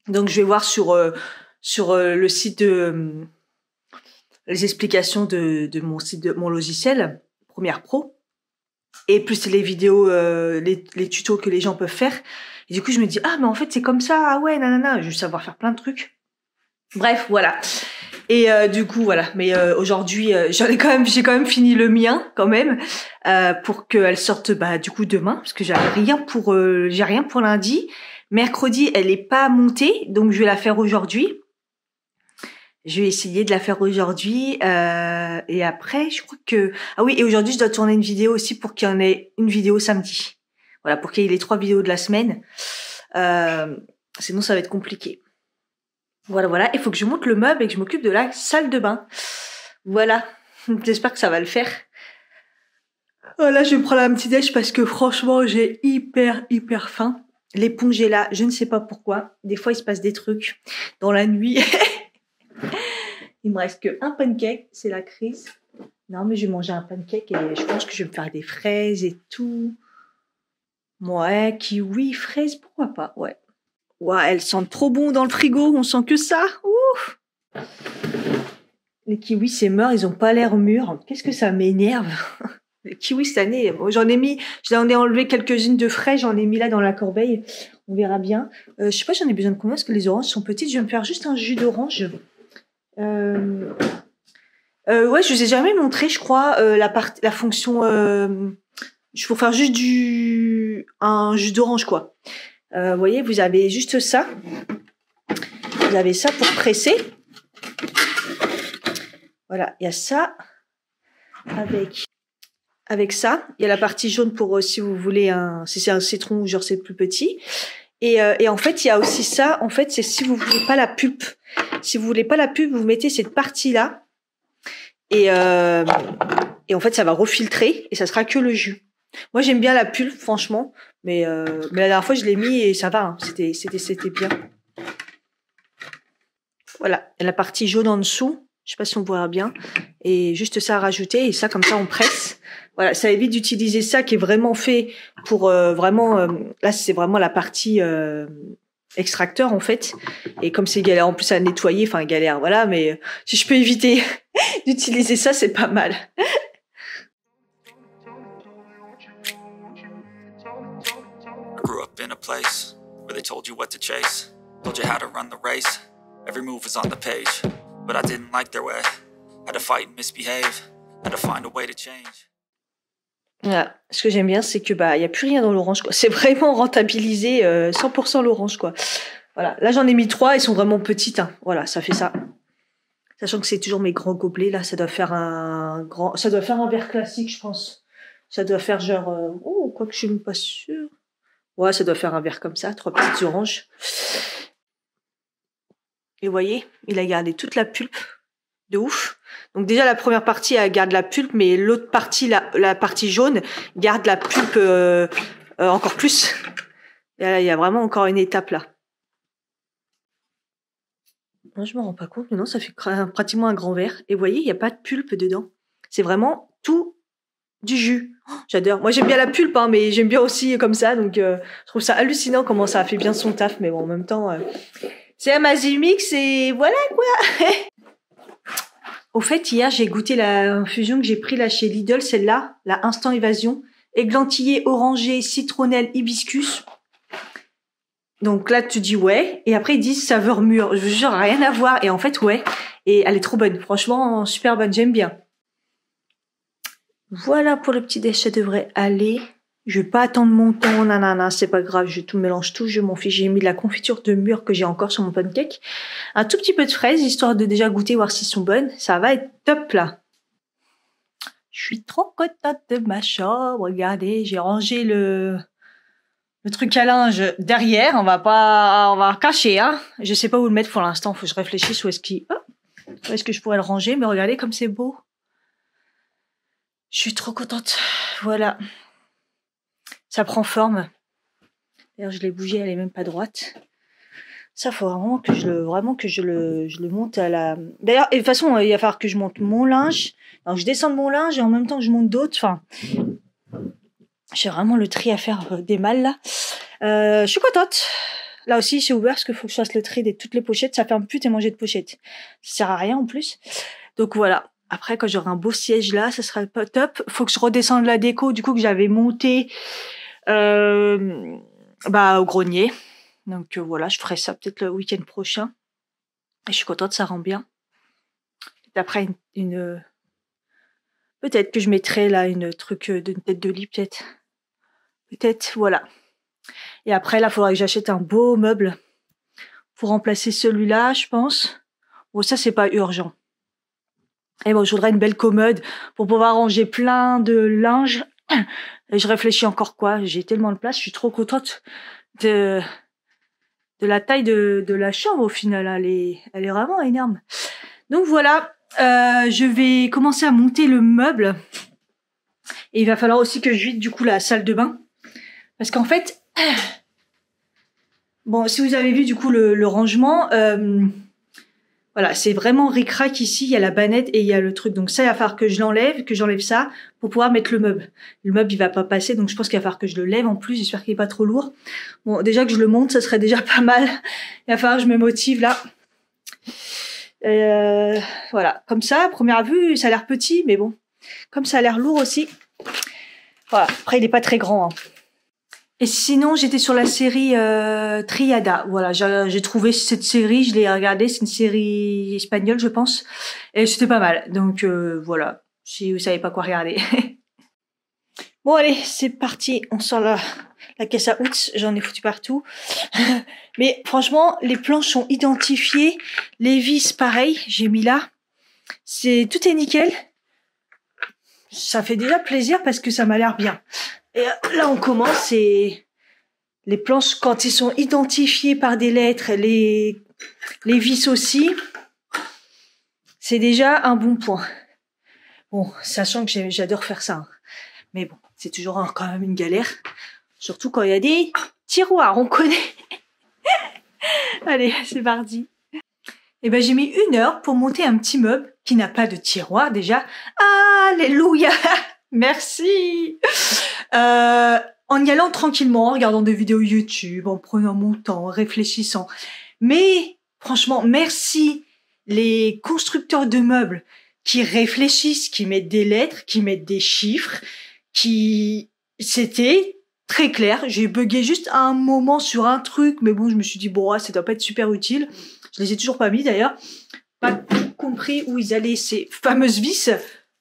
Donc je vais voir sur le site de les explications de mon site de mon logiciel Premiere Pro et plus les vidéos les tutos que les gens peuvent faire. Et du coup je me dis ah mais en fait c'est comme ça, ah ouais nanana, je vais savoir faire plein de trucs. Bref, voilà. Et du coup voilà, mais aujourd'hui j'ai quand même fini le mien quand même pour qu'elle sorte bah du coup demain parce que j'ai rien pour lundi. Mercredi, elle est pas montée, donc je vais la faire aujourd'hui. Je vais essayer de la faire aujourd'hui et après je crois que ah oui, et aujourd'hui je dois tourner une vidéo aussi pour qu'il y en ait une vidéo samedi. Voilà, pour qu'il y ait les 3 vidéos de la semaine. Sinon ça va être compliqué. Voilà, il faut que je monte le meuble et que je m'occupe de la salle de bain. Voilà, j'espère que ça va le faire. Là, je vais prendre un petit déj parce que franchement, j'ai hyper faim. L'éponge est là, je ne sais pas pourquoi. Des fois, il se passe des trucs dans la nuit. Il me reste qu'un pancake, c'est la crise. Non, mais je vais manger un pancake et je pense que je vais me faire des fraises et tout. Ouais, kiwi, fraises, pourquoi pas, ouais. Ouais, elles sentent trop bon dans le frigo, on sent que ça. Ouf. Les kiwis, c'est mort, ils ont pas l'air mûrs. Qu'est-ce que ça m'énerve. Les kiwis cette année, j'en ai enlevé quelques-unes de frais, j'en ai mis là dans la corbeille. On verra bien. Je sais pas, j'en ai besoin de combien parce que les oranges sont petites. Je vais me faire juste un jus d'orange. Ouais, je vous ai jamais montré, je crois, la fonction. Je peux faire juste un jus d'orange, quoi. Vous voyez, vous avez juste ça. Vous avez ça pour presser. Voilà, il y a ça avec ça. Il y a la partie jaune pour si vous voulez si c'est un citron ou genre c'est plus petit. Et en fait, il y a aussi ça. En fait, c'est si vous voulez pas la pulpe. Si vous voulez pas la pulpe, vous mettez cette partie-là. Et en fait, ça va refiltrer et ça sera que le jus. Moi, j'aime bien la pulpe, franchement. Mais la dernière fois, je l'ai mis et ça va. Hein. C'était bien. Voilà. Il y a la partie jaune en dessous. Je sais pas si on voit bien. Et juste ça à rajouter. Et ça, comme ça, on presse. Voilà. Ça évite d'utiliser ça qui est vraiment fait pour vraiment... là, c'est vraiment la partie extracteur, en fait. Et comme c'est galère en plus à nettoyer, enfin galère, voilà. Mais si je peux éviter d'utiliser ça, c'est pas mal. in a place where they told you what to chase, told you how to run the race. Every move was on the page, but I didn't like their way. Had to fight and misbehave, had to find a way to change. Voilà. Ce que j'aime bien, c'est que bah il y a plus rien dans l'orange, quoi. C'est vraiment rentabilisé 100% l'orange, quoi. Voilà. Là, j'en ai mis 3, elles sont vraiment petites. Hein. Voilà, ça fait ça. Sachant que c'est toujours mes grands gobelets, là, ça doit faire un verre classique, je pense. Ça doit faire genre, quoi que je suis même pas sûre. Ouais, ça doit faire un verre comme ça, 3 petites oranges. Et vous voyez, il a gardé toute la pulpe. De ouf. Donc déjà la première partie elle garde la pulpe, mais l'autre partie, la partie jaune, garde la pulpe encore plus. Et là il y a vraiment encore une étape là. Non, je me rends pas compte, mais non, ça fait pratiquement un grand verre. Et vous voyez, il n'y a pas de pulpe dedans. C'est vraiment tout du jus. Oh, j'adore. Moi j'aime bien la pulpe, hein, mais j'aime bien aussi comme ça. Donc je trouve ça hallucinant comment ça a fait bien son taf. Mais bon, en même temps, c'est Amazing Mix et voilà quoi. Au fait, hier, j'ai goûté la infusion que j'ai pris là chez Lidl, celle-là, la Instant Évasion, églantillé, orangé, citronnelle, hibiscus. Donc là, tu dis ouais, et après ils disent saveur mûre. Je vous jure, rien à voir. Et en fait, ouais, et elle est trop bonne. Franchement, super bonne, j'aime bien. Voilà pour le petit déj, ça devrait aller. Je vais pas attendre mon temps, nanana, c'est pas grave, je tout mélange tout, je m'en fiche. J'ai mis de la confiture de mûre que j'ai encore sur mon pancake. Un tout petit peu de fraises, histoire de déjà goûter, voir s'ils sont bonnes. Ça va être top, là. Je suis trop contente de ma chambre. Regardez, j'ai rangé le truc à linge derrière. On va cacher, hein. Je sais pas où le mettre pour l'instant, faut que je réfléchisse où est-ce que je pourrais le ranger. Mais regardez comme c'est beau. Je suis trop contente. Voilà. Ça prend forme. D'ailleurs, je l'ai bougé, elle est même pas droite. Ça, faut vraiment que je le monte à la... D'ailleurs, et de toute façon, il va falloir que je monte mon linge. Alors, je descends de mon linge et en même temps que je monte d'autres. Enfin, j'ai vraiment le tri à faire des malles, là. Je suis contente. Là aussi, c'est ouvert parce qu'il faut que je fasse le tri de toutes les pochettes. Ça fait un pute et manger de pochettes. Ça sert à rien, en plus. Donc, voilà. Après, quand j'aurai un beau siège là, ça sera pas top. Faut que je redescende la déco, du coup, que j'avais monté au grenier. Donc voilà, je ferai ça peut-être le week-end prochain. Et je suis contente, ça rend bien. Après peut-être que je mettrai là une tête de lit, peut-être. Peut-être, voilà. Et après, là, il faudra que j'achète un beau meuble pour remplacer celui-là, je pense. Bon, ça, c'est pas urgent. Et bon, je voudrais une belle commode pour pouvoir ranger plein de linge. Et je réfléchis encore quoi. J'ai tellement de place. Je suis trop contente de la taille de la chambre au final. Elle est vraiment énorme. Donc voilà. Je vais commencer à monter le meuble. Et il va falloir aussi que je vide du coup la salle de bain. Parce qu'en fait, bon, si vous avez vu du coup le rangement, voilà, c'est vraiment ric-rac ici. Il y a la banette et il y a le truc. Donc ça, il va falloir que j'enlève ça pour pouvoir mettre le meuble. Le meuble, il va pas passer, donc je pense qu'il va falloir que je le lève en plus. J'espère qu'il est pas trop lourd. Bon, déjà que je le monte, ça serait déjà pas mal. Il va falloir que je me motive là. Voilà, comme ça, à première vue, ça a l'air petit, mais bon, comme ça a l'air lourd aussi. Voilà. Après, il est pas très grand. Hein. Et sinon, j'étais sur la série Triada. Voilà, j'ai trouvé cette série, je l'ai regardée. C'est une série espagnole, je pense, et c'était pas mal. Donc voilà, si vous savez pas quoi regarder. Bon allez, c'est parti. On sort la caisse à outils. J'en ai foutu partout. Mais franchement, les planches sont identifiées. Les vis, pareil, j'ai mis là. Tout est nickel. Ça fait déjà plaisir parce que ça m'a l'air bien. Et là, on commence, et les planches, quand ils sont identifiés par des lettres, les vis aussi, c'est déjà un bon point. Bon, sachant que j'adore faire ça. Hein. Mais bon, c'est toujours quand même une galère. Surtout quand il y a des tiroirs, on connaît. Allez, c'est parti. Et ben, j'ai mis 1 heure pour monter un petit meuble qui n'a pas de tiroir déjà. Alléluia! Merci! En y allant tranquillement, en regardant des vidéos YouTube, en prenant mon temps, en réfléchissant. Mais, franchement, merci les constructeurs de meubles qui réfléchissent, qui mettent des lettres, qui mettent des chiffres, c'était très clair. J'ai bugué juste un moment sur un truc, mais bon, je me suis dit, bon, ça doit pas être super utile. Je les ai toujours pas mis d'ailleurs. Pas compris où ils allaient ces fameuses vis,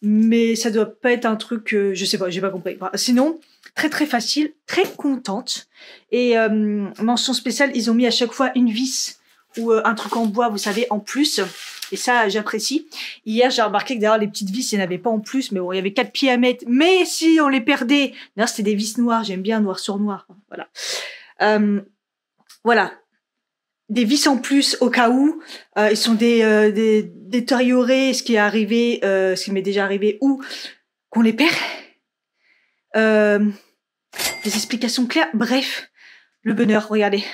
mais ça doit pas être un truc, je sais pas, j'ai pas compris. Enfin, sinon, très très facile, très contente. Et mention spéciale, ils ont mis à chaque fois une vis ou un truc en bois, vous savez, en plus. Et ça, j'apprécie. Hier, j'ai remarqué que derrière les petites vis, il n'y en avait pas en plus, mais bon, il y avait 4 pieds à mettre. Mais si on les perdait, d'ailleurs, c'était des vis noires. J'aime bien noir sur noir. Voilà. Voilà. Des vis en plus au cas où. Ils sont détériorés, ce qui est arrivé, ce qui m'est déjà arrivé, ou qu'on les perd. Des explications claires. Bref, le bonheur, regardez.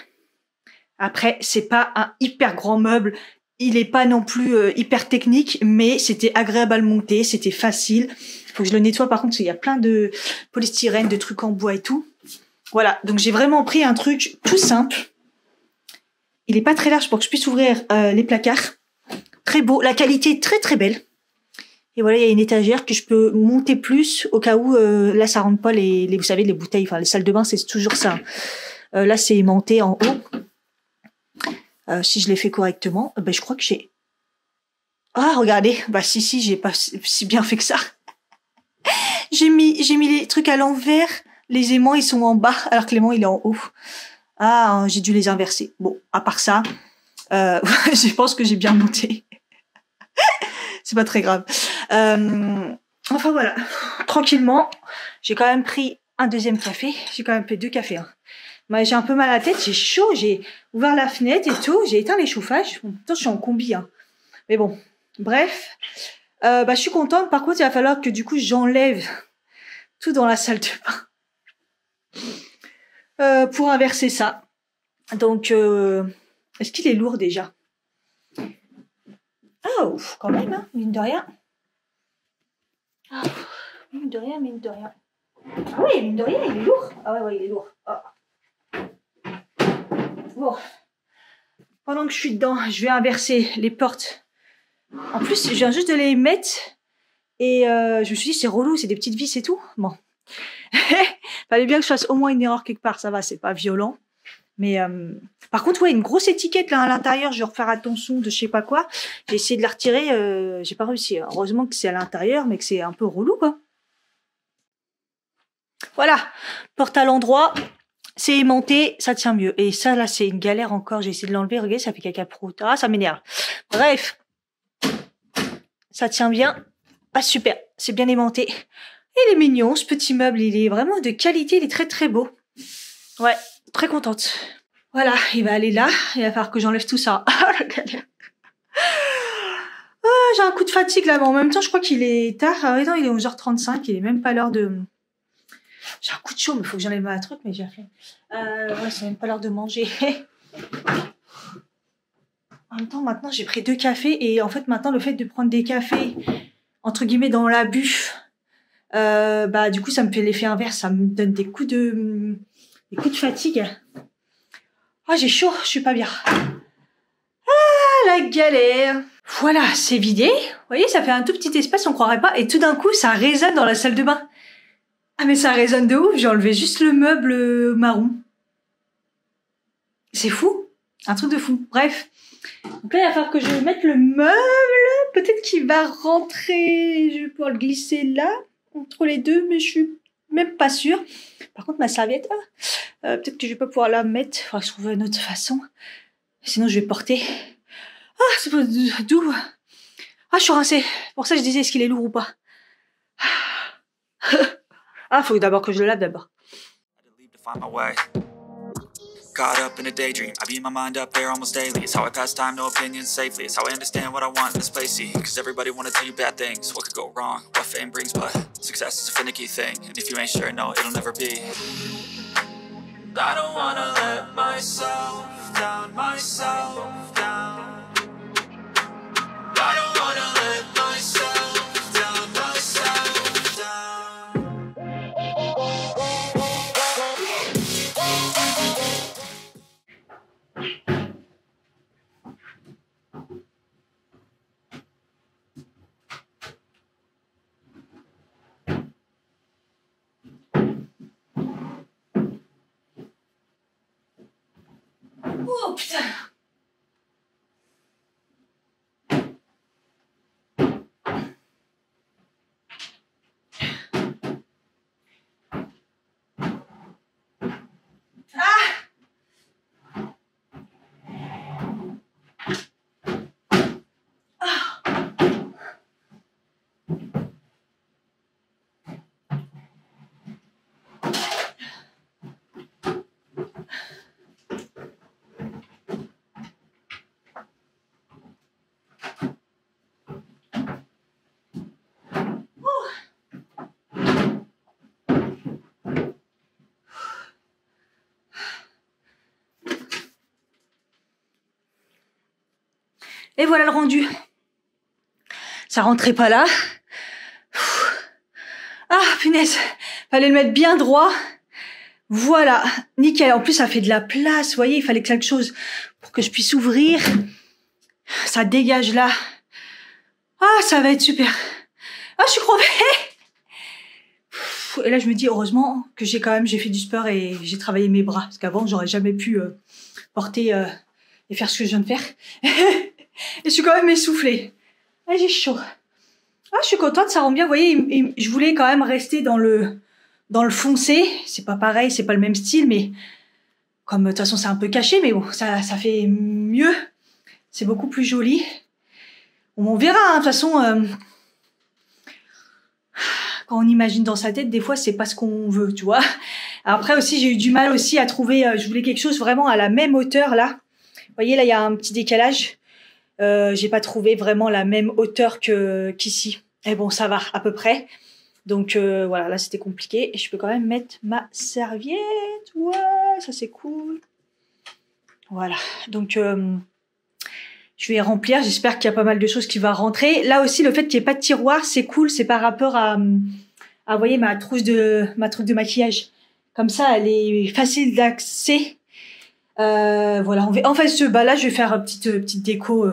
Après, c'est pas un hyper grand meuble. Il est pas non plus hyper technique, mais c'était agréable à le monter, c'était facile. Faut que je le nettoie par contre, parce qu'il y a plein de polystyrène, de trucs en bois et tout. Voilà, donc j'ai vraiment pris un truc tout simple. Il est pas très large pour que je puisse ouvrir les placards. Très beau, la qualité est très très belle. Et voilà, il y a une étagère que je peux monter plus au cas où là ça rentre pas vous savez, les bouteilles, enfin les salles de bain, c'est toujours ça. Là c'est aimanté en haut. Si je l'ai fait correctement, ben je crois que j'ai... Ah, regardez, bah si, j'ai pas si bien fait que ça. J'ai mis les trucs à l'envers, les aimants ils sont en bas, alors que l'aimant il est en haut. Ah, j'ai dû les inverser. Bon, à part ça, je pense que j'ai bien monté. C'est pas très grave. Enfin voilà, tranquillement, j'ai quand même pris un deuxième café. J'ai quand même fait 2 cafés. Hein. J'ai un peu mal à la tête, j'ai chaud, j'ai ouvert la fenêtre et tout, j'ai éteint les chauffages. En même temps, je suis en combi, hein. Mais bon, bref. Je suis contente. Par contre, il va falloir que du coup, j'enlève tout dans la salle de bain pour inverser ça. Donc, est-ce qu'il est lourd déjà? Ah, quand même, hein, mine de rien. Ah, mine de rien, mine de rien. Ah oui, mine de rien, il est lourd. Ah ouais, il est lourd. Ah. Bon, pendant que je suis dedans, je vais inverser les portes. En plus, je viens juste de les mettre et je me suis dit, c'est relou, c'est des petites vis et tout. Bon. Fallait bien que je fasse au moins une erreur quelque part, ça va, c'est pas violent. Mais par contre, ouais, une grosse étiquette là à l'intérieur, je vais refaire attention de je sais pas quoi. J'ai essayé de la retirer, j'ai pas réussi. Heureusement que c'est à l'intérieur, mais que c'est un peu relou, quoi. Voilà, porte à l'endroit. C'est aimanté, ça tient mieux. Et ça, là, c'est une galère encore. J'ai essayé de l'enlever. Regardez, ça fait caca prout. Ah, ça m'énerve. Bref. Ça tient bien. Ah, super. C'est bien aimanté. Il est mignon, ce petit meuble. Il est vraiment de qualité. Il est très, très beau. Ouais, très contente. Voilà, il va aller là. Il va falloir que j'enlève tout ça. Ah, la galère. Ah, j'ai un coup de fatigue, là. Mais en même temps, je crois qu'il est tard. Ah, non, il est 11h35. Il est même pas l'heure de... J'ai un coup de chaud, mais il faut que j'enlève ma truc, mais j'ai fait. Ouais, c'est même pas l'heure de manger. En même temps, maintenant, j'ai pris 2 cafés et en fait, maintenant, le fait de prendre des cafés, entre guillemets, dans l'abus, du coup, ça me fait l'effet inverse. Ça me donne des coups de fatigue. Ah, j'ai chaud, je suis pas bien. Ah, la galère. Voilà, c'est vidé. Vous voyez, ça fait un tout petit espace, on croirait pas. Et tout d'un coup, ça résonne dans la salle de bain. Ah mais ça résonne de ouf, j'ai enlevé juste le meuble marron. C'est fou, un truc de fou. Bref, donc là il va falloir que je mette le meuble, peut-être qu'il va rentrer, je vais pouvoir le glisser là, entre les deux, mais je suis même pas sûre. Par contre ma serviette, peut-être que je vais pas pouvoir la mettre, il faudra que je trouve une autre façon. Sinon je vais porter. Ah, c'est pas d'où. Ah, je suis rincée, pour ça je disais est-ce qu'il est lourd ou pas. Ah, faut d'abord que je le lave d'abord. Caught up in a daydream, I beat my mind up there almost daily. It's how I pass time, no opinions safely. It's how I understand what I want in this place. See, cause everybody wanna tell you bad things. What could go wrong, what fame brings, but success is a finicky thing. And if you ain't sure, no, it'll never be. I don't wanna let myself down, myself down. I don't wanna let myself down, myself down. putain. Et voilà le rendu. Ça rentrait pas là. Ah, punaise. Fallait le mettre bien droit. Voilà. Nickel. En plus, ça fait de la place. Vous voyez, il fallait quelque chose pour que je puisse ouvrir. Ça dégage là. Ah, ça va être super. Ah, je suis crevée. Et là, je me dis, heureusement que j'ai fait du sport et j'ai travaillé mes bras. Parce qu'avant, j'aurais jamais pu porter et faire ce que je viens de faire. Et je suis quand même essoufflée. Ah, j'ai chaud. Ah, je suis contente, ça rend bien. Vous voyez, je voulais quand même rester dans le foncé. C'est pas pareil, c'est pas le même style, mais comme de toute façon c'est un peu caché, mais bon, ça fait mieux. C'est beaucoup plus joli. Bon, on verra, hein, de toute façon. Quand on imagine dans sa tête, des fois, c'est pas ce qu'on veut, tu vois. Après aussi, j'ai eu du mal aussi à trouver. Je voulais quelque chose vraiment à la même hauteur là. Vous voyez, là, il y a un petit décalage. J'ai pas trouvé vraiment la même hauteur qu'ici. Et bon, ça va à peu près. Donc voilà, là c'était compliqué. Et je peux quand même mettre ma serviette. Ouais, ça c'est cool. Voilà, donc je vais remplir. J'espère qu'il y a pas mal de choses qui vont rentrer. Là aussi, le fait qu'il n'y ait pas de tiroir, c'est cool. C'est par rapport à vous voyez, ma truc de maquillage. Comme ça, elle est facile d'accès. Voilà, en fait, là, je vais faire une petite déco.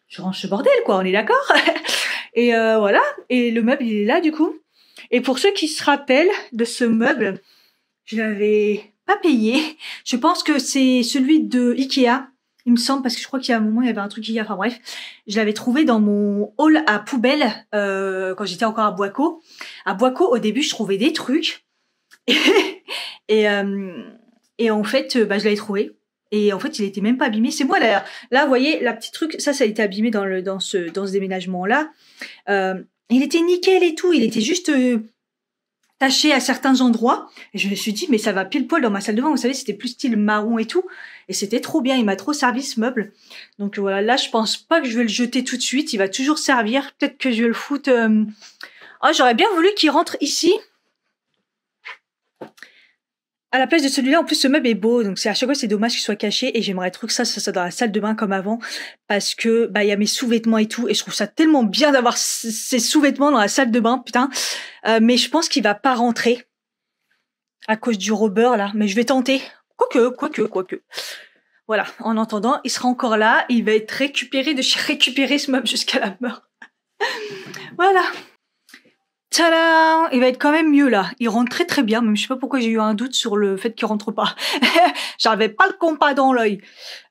Je range ce bordel, quoi. On est d'accord. Et voilà. Et le meuble, il est là, du coup. Et pour ceux qui se rappellent de ce meuble, je l'avais pas payé. Je pense que c'est celui de Ikea, il me semble, parce que je crois qu'il y a un moment, il y avait un truc Ikea. Enfin bref, je l'avais trouvé dans mon hall à poubelle quand j'étais encore à Boico. À Boico, au début, je trouvais des trucs. Et en fait, je l'avais trouvé. Et en fait, il était même pas abîmé. C'est moi, là, vous voyez, la petite truc, ça a été abîmé dans ce déménagement-là. Il était nickel et tout. Il était juste taché à certains endroits. Et je me suis dit, mais ça va pile poil dans ma salle de bain. Vous savez, c'était plus style marron et tout. Et c'était trop bien. Il m'a trop servi, ce meuble. Donc voilà, là, je pense pas que je vais le jeter tout de suite. Il va toujours servir. Peut-être que je vais le foutre... Oh, j'aurais bien voulu qu'il rentre ici. À la place de celui-là, en plus, ce meuble est beau, donc à chaque fois, c'est dommage qu'il soit caché, et j'aimerais trop que ça soit dans la salle de bain comme avant, parce que, il y a mes sous-vêtements et tout, et je trouve ça tellement bien d'avoir ces sous-vêtements dans la salle de bain, putain. Mais je pense qu'il va pas rentrer. À cause du rubber, là. Mais je vais tenter. Quoique. Voilà. En entendant, il sera encore là, il va être récupéré, récupérer ce meuble jusqu'à la mort. Voilà. Tadam! Il va être quand même mieux là. Il rentre très très bien. Même je sais pas pourquoi j'ai eu un doute sur le fait qu'il rentre pas. J'avais pas le compas dans l'œil.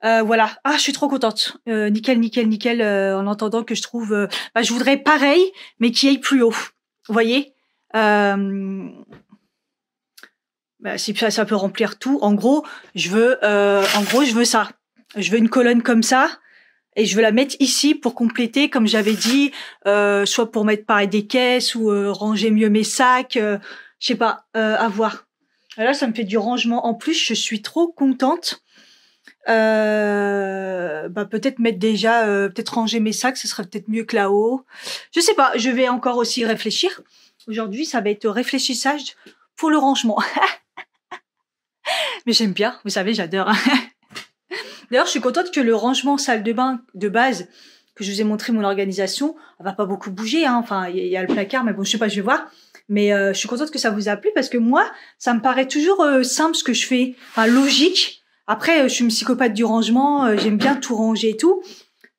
Voilà. Ah, je suis trop contente. Nickel. En entendant que je trouve, je voudrais pareil, mais qui aille plus haut. Vous voyez? Si ça peut remplir tout. En gros, je veux ça. Je veux une colonne comme ça. Et je veux la mettre ici pour compléter, comme j'avais dit, soit pour mettre pareil des caisses ou ranger mieux mes sacs, je sais pas, à voir. Et là, ça me fait du rangement en plus, je suis trop contente. Peut-être mettre déjà, peut-être ranger mes sacs, ce serait peut-être mieux que là-haut. Je sais pas, je vais encore aussi réfléchir. Aujourd'hui, ça va être réfléchissage pour le rangement. Mais j'aime bien, vous savez, j'adore. D'ailleurs, je suis contente que le rangement salle de bain de base, que je vous ai montré mon organisation, elle va pas beaucoup bouger, hein. Enfin, il y a le placard, mais bon, je sais pas, je vais voir. Mais je suis contente que ça vous a plu parce que moi, ça me paraît toujours simple ce que je fais, enfin logique. Après, je suis une psychopathe du rangement, j'aime bien tout ranger et tout.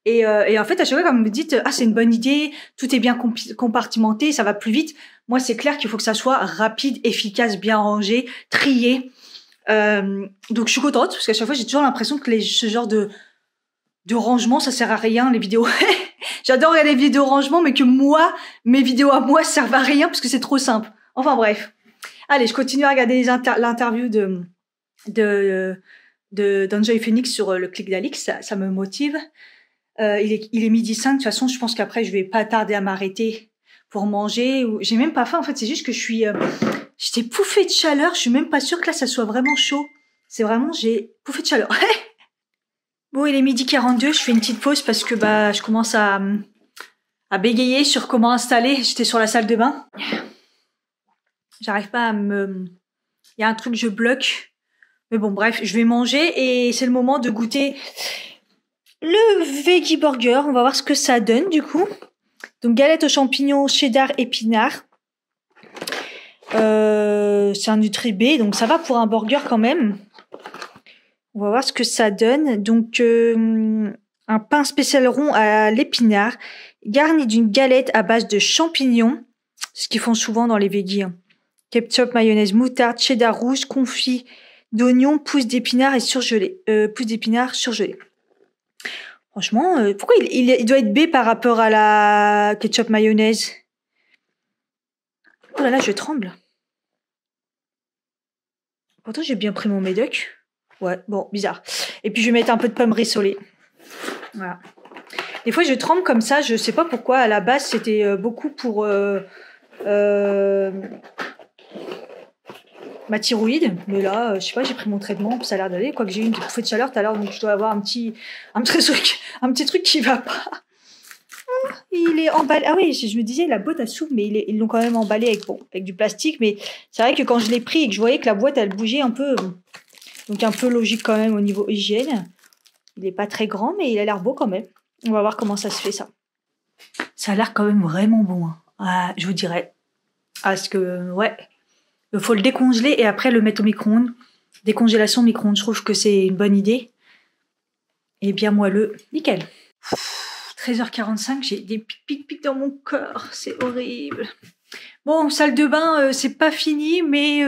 Et en fait, à chaque fois, quand vous me dites, c'est une bonne idée, tout est bien compartimenté, ça va plus vite. Moi, c'est clair qu'il faut que ça soit rapide, efficace, bien rangé, trié. Donc je suis contente parce qu'à chaque fois j'ai toujours l'impression que ce genre de rangement ça sert à rien, les vidéos. J'adore regarder les vidéos de rangement, mais que mes vidéos à moi servent à rien parce que c'est trop simple. Enfin bref. Allez, je continue à regarder l'interview d'Enjoy Phoenix sur le clic d'Alix, ça me motive. Il est 12h05, de toute façon, je pense qu'après, je vais pas tarder à m'arrêter pour manger. J'ai même pas faim, en fait, c'est juste que j'étais pouffée de chaleur, je suis même pas sûre que là, ça soit vraiment chaud. C'est vraiment, j'ai pouffé de chaleur. Bon, il est 12h42, je fais une petite pause parce que je commence à bégayer sur comment installer. J'étais sur la salle de bain. J'arrive pas il y a un truc, je bloque. Mais bon, bref, je vais manger et c'est le moment de goûter le Veggie Burger. On va voir ce que ça donne, du coup. Donc, galette aux champignons, cheddar, épinards. C'est un Nutri-B, donc ça va pour un burger quand même. On va voir ce que ça donne. Donc, un pain spécial rond à l'épinard, garni d'une galette à base de champignons. C'est ce qu'ils font souvent dans les veggies. Ketchup, mayonnaise, moutarde, cheddar rouge, confit d'oignons, pousses d'épinards et surgelés. Pousses d'épinards surgelés. Franchement, pourquoi il doit être B par rapport à la ketchup mayonnaise? Oh là là, je tremble. Pourtant, j'ai bien pris mon médoc. Ouais, bon, bizarre. Et puis, je vais mettre un peu de pomme rissolée. Voilà. Des fois, je tremble comme ça. Je sais pas pourquoi. À la base, c'était beaucoup pour ma thyroïde. Mais là, je sais pas, j'ai pris mon traitement. Ça a l'air d'aller. Quoique j'ai eu une bouffée de chaleur tout à l'heure. Donc, je dois avoir un petit truc qui va pas. Il est emballé. Ah oui, je me disais, la boîte à soupe, mais ils l'ont quand même emballé avec du plastique. Mais c'est vrai que quand je l'ai pris et que je voyais que la boîte, elle bougeait un peu. Donc, un peu logique quand même au niveau hygiène. Il est pas très grand, mais il a l'air beau quand même. On va voir comment ça se fait, ça. Ça a l'air quand même vraiment bon. Hein. Ah, je vous dirais. Parce que, ouais. Il faut le décongeler et après le mettre au micro-ondes. Décongélation micro-ondes, je trouve que c'est une bonne idée. Et bien moelleux. Nickel. 13h45, j'ai des pics dans mon corps. C'est horrible. Bon, salle de bain, c'est pas fini, mais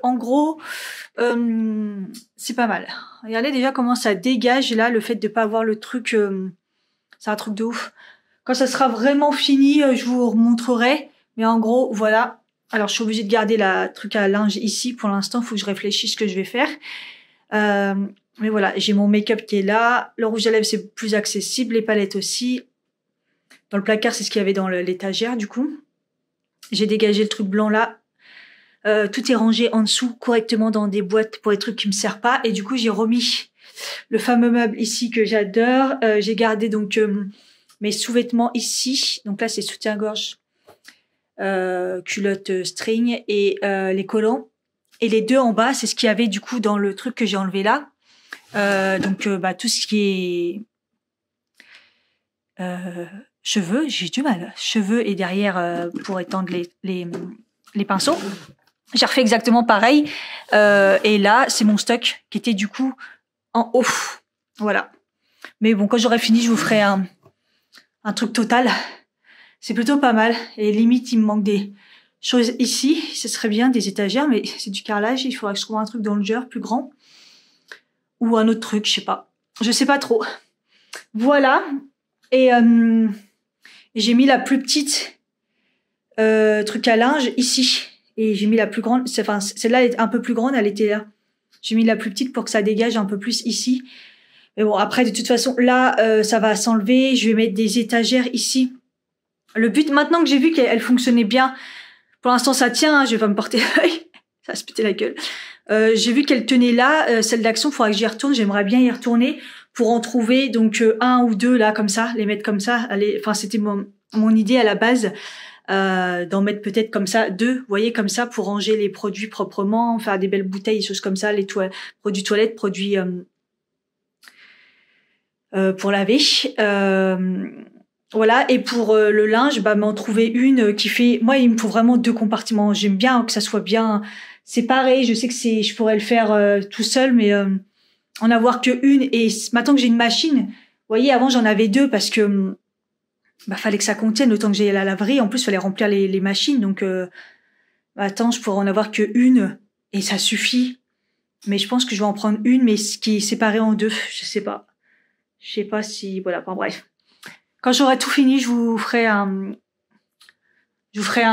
en gros, c'est pas mal. Regardez déjà comment ça dégage, là, le fait de pas avoir le truc... c'est un truc de ouf. Quand ça sera vraiment fini, je vous remontrerai. Mais en gros, voilà. Alors, je suis obligée de garder la truc à linge ici. Pour l'instant, il faut que je réfléchisse ce que je vais faire. Mais voilà, j'ai mon make-up qui est là. Le rouge à lèvres, c'est plus accessible. Les palettes aussi. Dans le placard, c'est ce qu'il y avait dans l'étagère, du coup. J'ai dégagé le truc blanc là. Tout est rangé en dessous correctement dans des boîtes pour les trucs qui me servent pas. Et du coup, j'ai remis le fameux meuble ici que j'adore. J'ai gardé donc mes sous-vêtements ici. Donc là, c'est soutien-gorge, culotte string et les collants. Et les deux en bas, c'est ce qu'il y avait du coup dans le truc que j'ai enlevé là. Donc tout ce qui est cheveux, j'ai du mal. Cheveux et derrière pour étendre les pinceaux. J'ai refait exactement pareil. Et là, c'est mon stock qui était du coup en haut. Voilà. Mais bon, quand j'aurai fini, je vous ferai un truc total. C'est plutôt pas mal. Et limite, il me manque des choses ici. Ce serait bien, des étagères, mais c'est du carrelage. Il faudra que je trouve un truc dans le genre plus grand. Ou un autre truc, je sais pas. Je sais pas trop. Voilà. Et j'ai mis la plus petite truc à linge ici. Et j'ai mis la plus grande. Enfin, celle-là est un peu plus grande, elle était là. J'ai mis la plus petite pour que ça dégage un peu plus ici. Mais bon, après, de toute façon, là, ça va s'enlever. Je vais mettre des étagères ici. Le but, maintenant que j'ai vu qu'elle fonctionnait bien, pour l'instant, ça tient. Hein, je vais pas me porter l'œil. Ça va se péter la gueule. J'ai vu qu'elle tenait là. Celle d'Action, il faudra que j'y retourne. J'aimerais bien y retourner pour en trouver donc un ou deux là, comme ça, les mettre comme ça. Enfin, c'était mon idée à la base. D'en mettre peut-être comme ça 2, vous voyez, comme ça, pour ranger les produits proprement, faire des belles bouteilles, des choses comme ça, les produits toilettes, produits pour laver. Voilà, et pour le linge, m'en trouver une qui fait... Moi, il me faut vraiment 2 compartiments. J'aime bien que ça soit bien séparé. Je sais que je pourrais le faire tout seul, mais en avoir que une. Et maintenant que j'ai une machine, vous voyez, avant, j'en avais 2 parce que... fallait que ça contienne le temps que j'ai la laverie. En plus, fallait remplir les machines. Donc, attends, je pourrais en avoir que une et ça suffit. Mais je pense que je vais en prendre une, mais qui est séparée en deux. Je sais pas. Je sais pas si, voilà, enfin, bref. Quand j'aurai tout fini, je vous ferai un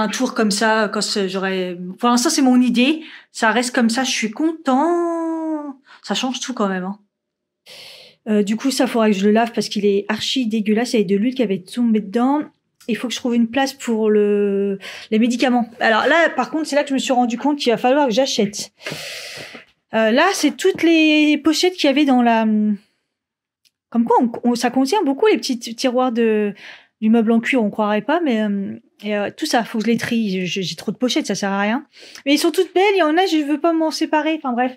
tour comme ça, quand j'aurai, pour l'instant, c'est mon idée. Ça reste comme ça, je suis content. Ça change tout quand même, hein. Du coup, ça faudra que je le lave parce qu'il est archi dégueulasse. Il y avait de l'huile qui avait tombé dedans. Il faut que je trouve une place pour les médicaments. Alors là, par contre, c'est là que je me suis rendu compte qu'il va falloir que j'achète. Là, c'est toutes les pochettes qu'il y avait dans la... Comme quoi, ça contient beaucoup les petits tiroirs du meuble en cuir, on croirait pas, mais tout ça, faut que je les trie. J'ai trop de pochettes, ça sert à rien. Mais ils sont toutes belles, il y en a, je veux pas m'en séparer. Enfin bref.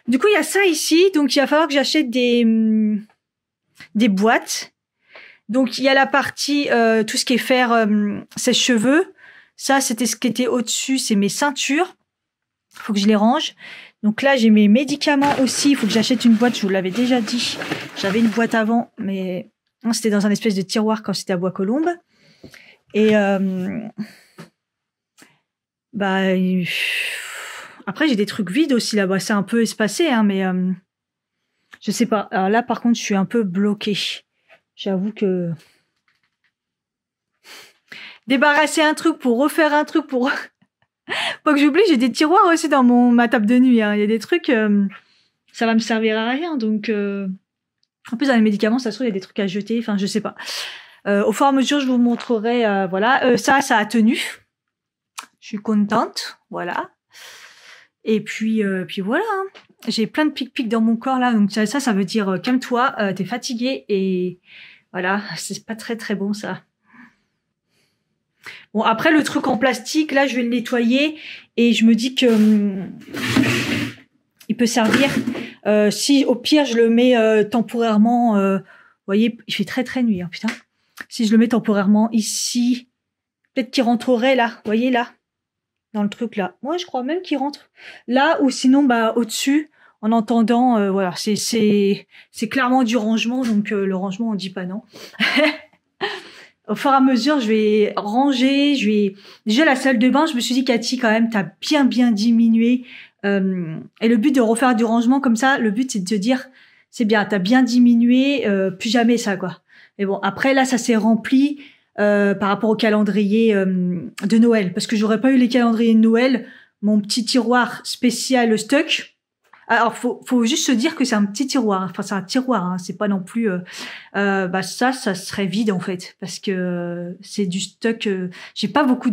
Du coup, il y a ça ici, donc il va falloir que j'achète des boîtes. Donc il y a la partie tout ce qui est fer sèche-cheveux. Ça, c'était ce qui était au-dessus, c'est mes ceintures. Faut que je les range. Donc là, j'ai mes médicaments aussi. Il faut que j'achète une boîte. Je vous l'avais déjà dit. J'avais une boîte avant, mais c'était dans un espèce de tiroir quand c'était à Bois-Colombes. Et après, j'ai des trucs vides aussi là-bas. C'est un peu espacé, hein, mais je sais pas. Alors là, par contre, je suis un peu bloquée. J'avoue que débarrasser un truc pour refaire un truc pour... Pas que j'oublie, j'ai des tiroirs aussi dans ma table de nuit, hein. Il y a des trucs, ça va me servir à rien. Donc, en plus, dans les médicaments, ça se trouve, il y a des trucs à jeter. Enfin, je sais pas. Au fur et à mesure, je vous montrerai. Voilà. Ça a tenu. Je suis contente. Voilà. Et puis voilà. Hein. J'ai plein de pic-pic dans mon corps là. Donc ça veut dire calme-toi. T'es fatigué et voilà. C'est pas très très bon ça. Bon, après, le truc en plastique, là, je vais le nettoyer et je me dis que il peut servir. Si, au pire, je le mets temporairement... vous voyez, il fait très, très nuit, hein, putain. Si je le mets temporairement ici, peut-être qu'il rentrerait là, vous voyez, là, dans le truc, là. Moi, je crois même qu'il rentre là ou sinon, au-dessus, en entendant... voilà, c'est clairement du rangement, donc le rangement, on dit pas non. Au fur et à mesure, je vais ranger, déjà la salle de bain, je me suis dit, Cathy, quand même, t'as bien diminué. Et le but de refaire du rangement comme ça, le but, c'est de te dire, c'est bien, t'as bien diminué, plus jamais ça, quoi. Mais bon, après, là, ça s'est rempli, par rapport au calendrier, de Noël. Parce que j'aurais pas eu les calendriers de Noël, mon petit tiroir spécial stock. Alors, faut juste se dire que c'est un petit tiroir. Enfin, c'est un tiroir, hein. C'est pas non plus... ça serait vide, en fait. Parce que c'est du stock... j'achète pas beaucoup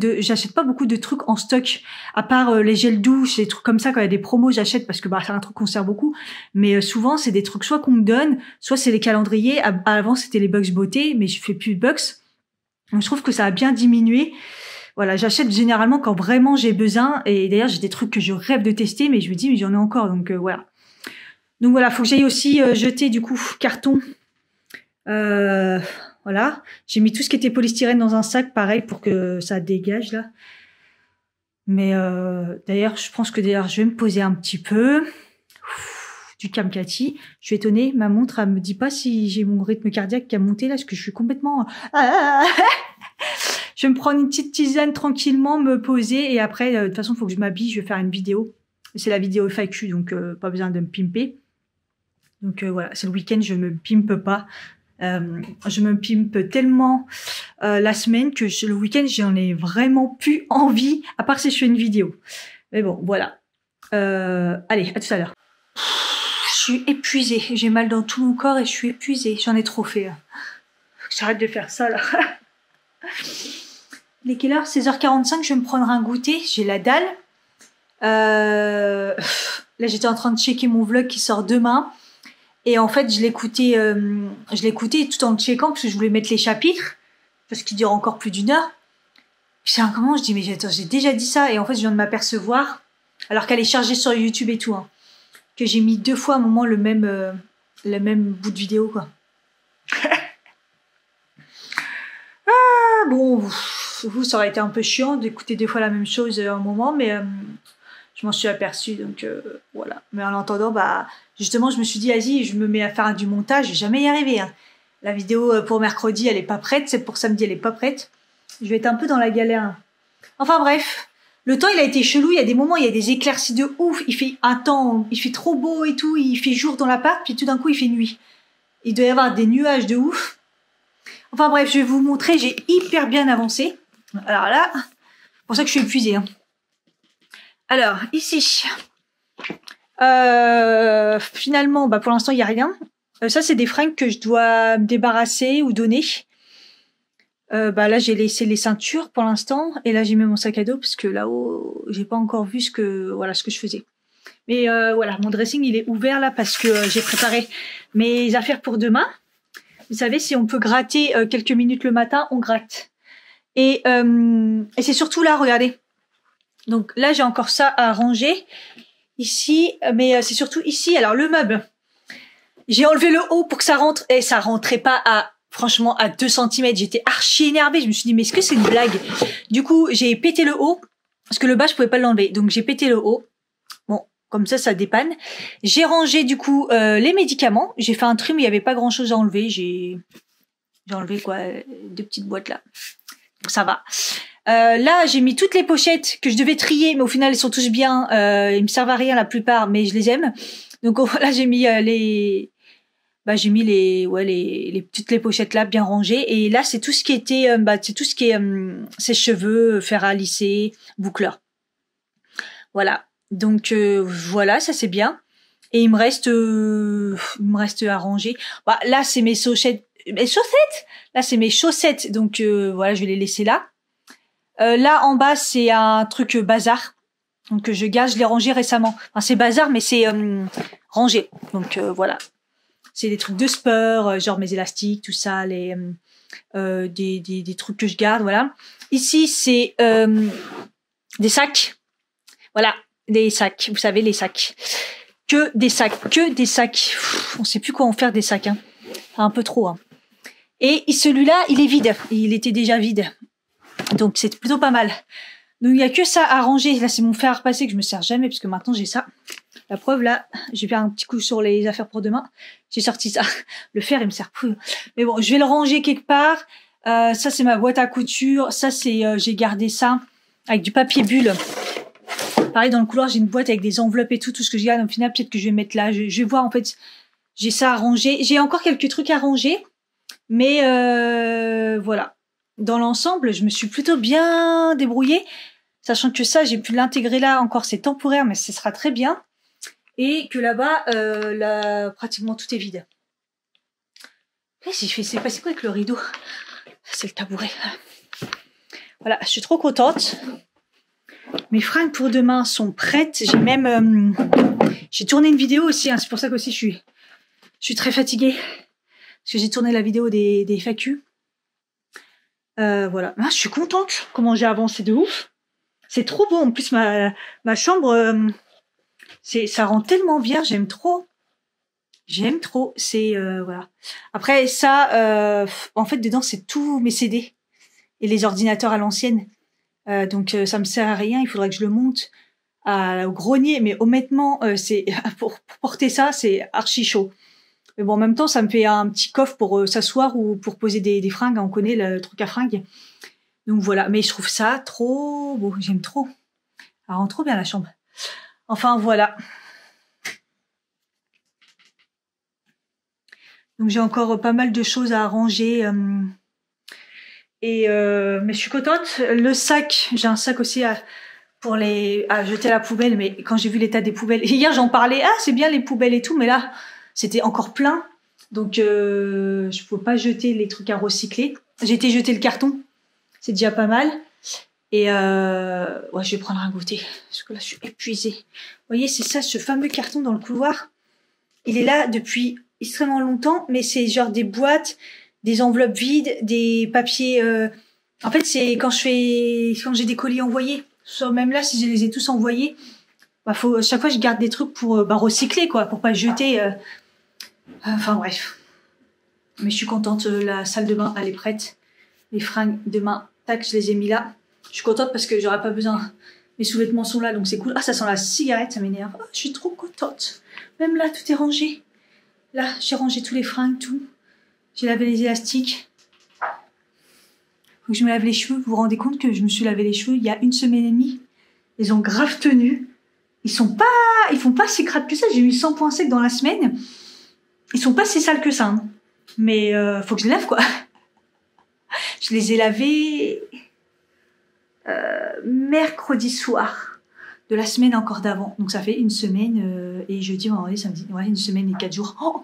de trucs en stock. À part les gels douches, les trucs comme ça, quand il y a des promos, j'achète parce que c'est un truc qu'on sert beaucoup. Mais souvent, c'est des trucs soit qu'on me donne, soit c'est les calendriers. Avant, c'était les box beauté, mais je fais plus de box. Donc, je trouve que ça a bien diminué. Voilà, j'achète généralement quand vraiment j'ai besoin. Et d'ailleurs, j'ai des trucs que je rêve de tester, mais je me dis, mais j'en ai encore. Donc, voilà. Donc, voilà, faut que j'aille aussi jeter, du coup, carton. Voilà. J'ai mis tout ce qui était polystyrène dans un sac, pareil, pour que ça dégage, là. Mais d'ailleurs, je pense que je vais me poser un petit peu. Du calme, Cathy. Je suis étonnée, ma montre, elle me dit pas si j'ai mon rythme cardiaque qui a monté, là, parce que je suis complètement... Je vais me prendre une petite tisane tranquillement, me poser et après, de toute façon, il faut que je m'habille, je vais faire une vidéo. C'est la vidéo FAQ, donc pas besoin de me pimper. Donc voilà, c'est le week-end, je me pimpe pas. Je me pimpe tellement la semaine que le week-end, j'en ai vraiment plus envie, à part si je fais une vidéo. Mais bon, voilà. Allez, à tout à l'heure. Je suis épuisée, j'ai mal dans tout mon corps et je suis épuisée. J'en ai trop fait. J'arrête de faire ça, là. Il est quelle heure? 16h45, je vais me prendre un goûter. J'ai la dalle. Là, j'étais en train de checker mon vlog qui sort demain. Et en fait, je l'écoutais tout en le checkant parce que je voulais mettre les chapitres. Parce qu'il dure encore plus d'1 heure. Puis c'est un moment, je dis, mais attends, j'ai déjà dit ça. Et en fait, je viens de m'apercevoir, alors qu'elle est chargée sur YouTube et tout, hein, que j'ai mis 2 fois à un moment le même bout de vidéo, quoi. Bon, vous, ça aurait été un peu chiant d'écouter 2 fois la même chose à un moment, mais je m'en suis aperçue, donc voilà. Mais en attendant, justement, je me suis dit, vas-y, je me mets à faire du montage, je vais jamais y arriver. Hein. La vidéo pour mercredi, elle est pas prête, c'est pour samedi, elle est pas prête. Je vais être un peu dans la galère. Enfin bref, Le temps, il a été chelou. Il y a des moments, il y a des éclaircies de ouf. Il fait un temps, il fait trop beau et tout. Il fait jour dans l'appart, puis tout d'un coup, il fait nuit. Il doit y avoir des nuages de ouf. Enfin bref, je vais vous montrer. J'ai hyper bien avancé. Alors là, c'est pour ça que je suis épuisée. Hein. Alors, ici, finalement, bah, pour l'instant, il n'y a rien. Ça, c'est des fringues que je dois me débarrasser ou donner. Bah là, j'ai laissé les ceintures pour l'instant. Et là, j'ai mis mon sac à dos parce que là-haut, j'ai pas encore vu ce que je faisais. Mais voilà, mon dressing, il est ouvert là parce que j'ai préparé mes affaires pour demain. Vous savez, si on peut gratter quelques minutes le matin, on gratte. Et c'est surtout là, regardez. Donc là, j'ai encore ça à ranger ici, mais c'est surtout ici. Alors le meuble, j'ai enlevé le haut pour que ça rentre et ça rentrait pas franchement à 2 cm. J'étais archi énervée. Je me suis dit mais est-ce que c'est une blague? Du coup, j'ai pété le haut parce que le bas je pouvais pas l'enlever. Donc j'ai pété le haut. Bon, comme ça dépanne. J'ai rangé du coup les médicaments. J'ai fait un tri mais il y avait pas grand-chose à enlever. J'ai enlevé quoi 2 petites boîtes là. Donc ça va. Là, j'ai mis toutes les pochettes que je devais trier, mais au final, elles sont tous bien. Ils me servent à rien la plupart, mais je les aime. Donc là, j'ai mis toutes les pochettes là bien rangées. Et là, c'est tout ce qui était, c'est tout ce qui est sèche-cheveux, fer à lisser, boucleur. Voilà. Donc voilà, ça c'est bien. Et il me reste à ranger. Bah, là, c'est mes chaussettes. Mes chaussettes. Là, c'est mes chaussettes. Donc voilà, je vais les laisser là. Là en bas c'est un truc bazar, donc je garde, je l'ai rangé récemment. Enfin c'est bazar mais c'est rangé, donc voilà. C'est des trucs de sport, genre mes élastiques, tout ça, les des trucs que je garde, voilà. Ici c'est des sacs, voilà, des sacs. Vous savez les sacs, que des sacs. On sait plus quoi en faire des sacs, hein. Un peu trop. Hein. Et celui-là il est vide, il était déjà vide. Donc c'est plutôt pas mal. Donc il y a que ça à ranger. Là c'est mon fer à repasser que je me sers jamais parce que maintenant j'ai ça. La preuve là, j'ai fait un petit coup sur les affaires pour demain. J'ai sorti ça. Le fer il me sert plus. Mais bon, je vais le ranger quelque part. Ça c'est ma boîte à couture. Ça c'est j'ai gardé ça avec du papier bulle. Pareil dans le couloir j'ai une boîte avec des enveloppes et tout ce que je garde. Au final peut-être que je vais mettre là. Je vais voir en fait. J'ai ça à ranger. J'ai encore quelques trucs à ranger. Mais voilà. Dans l'ensemble, je me suis plutôt bien débrouillée, sachant que ça, j'ai pu l'intégrer là encore, c'est temporaire, mais ce sera très bien. Et que là-bas, là, pratiquement tout est vide. Là, c'est passé quoi avec le rideau? C'est le tabouret. Voilà, je suis trop contente. Mes fringues pour demain sont prêtes. J'ai même... j'ai tourné une vidéo aussi, hein, c'est pour ça qu'aussi je suis très fatiguée. Parce que j'ai tourné la vidéo des FAQ. Voilà. Ah, je suis contente comment j'ai avancé de ouf. C'est trop beau. En plus, ma chambre, ça rend tellement bien. J'aime trop. C'est voilà. Après ça, en fait, dedans c'est tous mes CD et les ordinateurs à l'ancienne. Donc ça me sert à rien. Il faudrait que je le monte au grenier. Mais honnêtement, c'est pour porter ça, c'est archi chaud. Mais bon, en même temps, ça me fait un petit coffre pour s'asseoir ou pour poser des fringues. On connaît le truc à fringues. Donc voilà. Mais je trouve ça trop beau. J'aime trop. Ça rend trop bien la chambre. Enfin, voilà. Donc j'ai encore pas mal de choses à arranger. Mais je suis contente. Le sac, j'ai un sac aussi à jeter à la poubelle. Mais quand j'ai vu l'état des poubelles... Hier, j'en parlais. Ah, c'est bien les poubelles et tout. Mais là... C'était encore plein, donc je ne pouvais pas jeter les trucs à recycler. J'ai été jeter le carton, c'est déjà pas mal. Et ouais, je vais prendre un goûter, parce que là, je suis épuisée. Vous voyez, c'est ça, ce fameux carton dans le couloir. Il est là depuis extrêmement longtemps, mais c'est genre des boîtes, des enveloppes vides, des papiers... En fait, c'est quand j'ai des colis envoyés. Même là, si je les ai tous envoyés, chaque fois, je garde des trucs pour recycler, quoi, pour pas jeter... Enfin bref. Mais je suis contente, la salle de bain, elle est prête. Les fringues demain, tac, je les ai mis là. Je suis contente parce que j'aurai pas besoin. Mes sous-vêtements sont là, donc c'est cool. Ah, ça sent la cigarette, ça m'énerve. Oh, je suis trop contente. Même là, tout est rangé. Là, j'ai rangé tous les fringues, tout. J'ai lavé les élastiques. Faut que je me lave les cheveux. Vous vous rendez compte que je me suis lavé les cheveux il y a 1 semaine et demie? ils ont grave tenu. Ils font pas si crades que ça. J'ai mis 100 points secs dans la semaine. Ils sont pas si sales que ça. Hein. Mais faut que je les lave, quoi. Je les ai lavés mercredi soir de la semaine encore d'avant. Donc ça fait une semaine et jeudi, vendredi, samedi. Ouais, une semaine et 4 jours. Oh.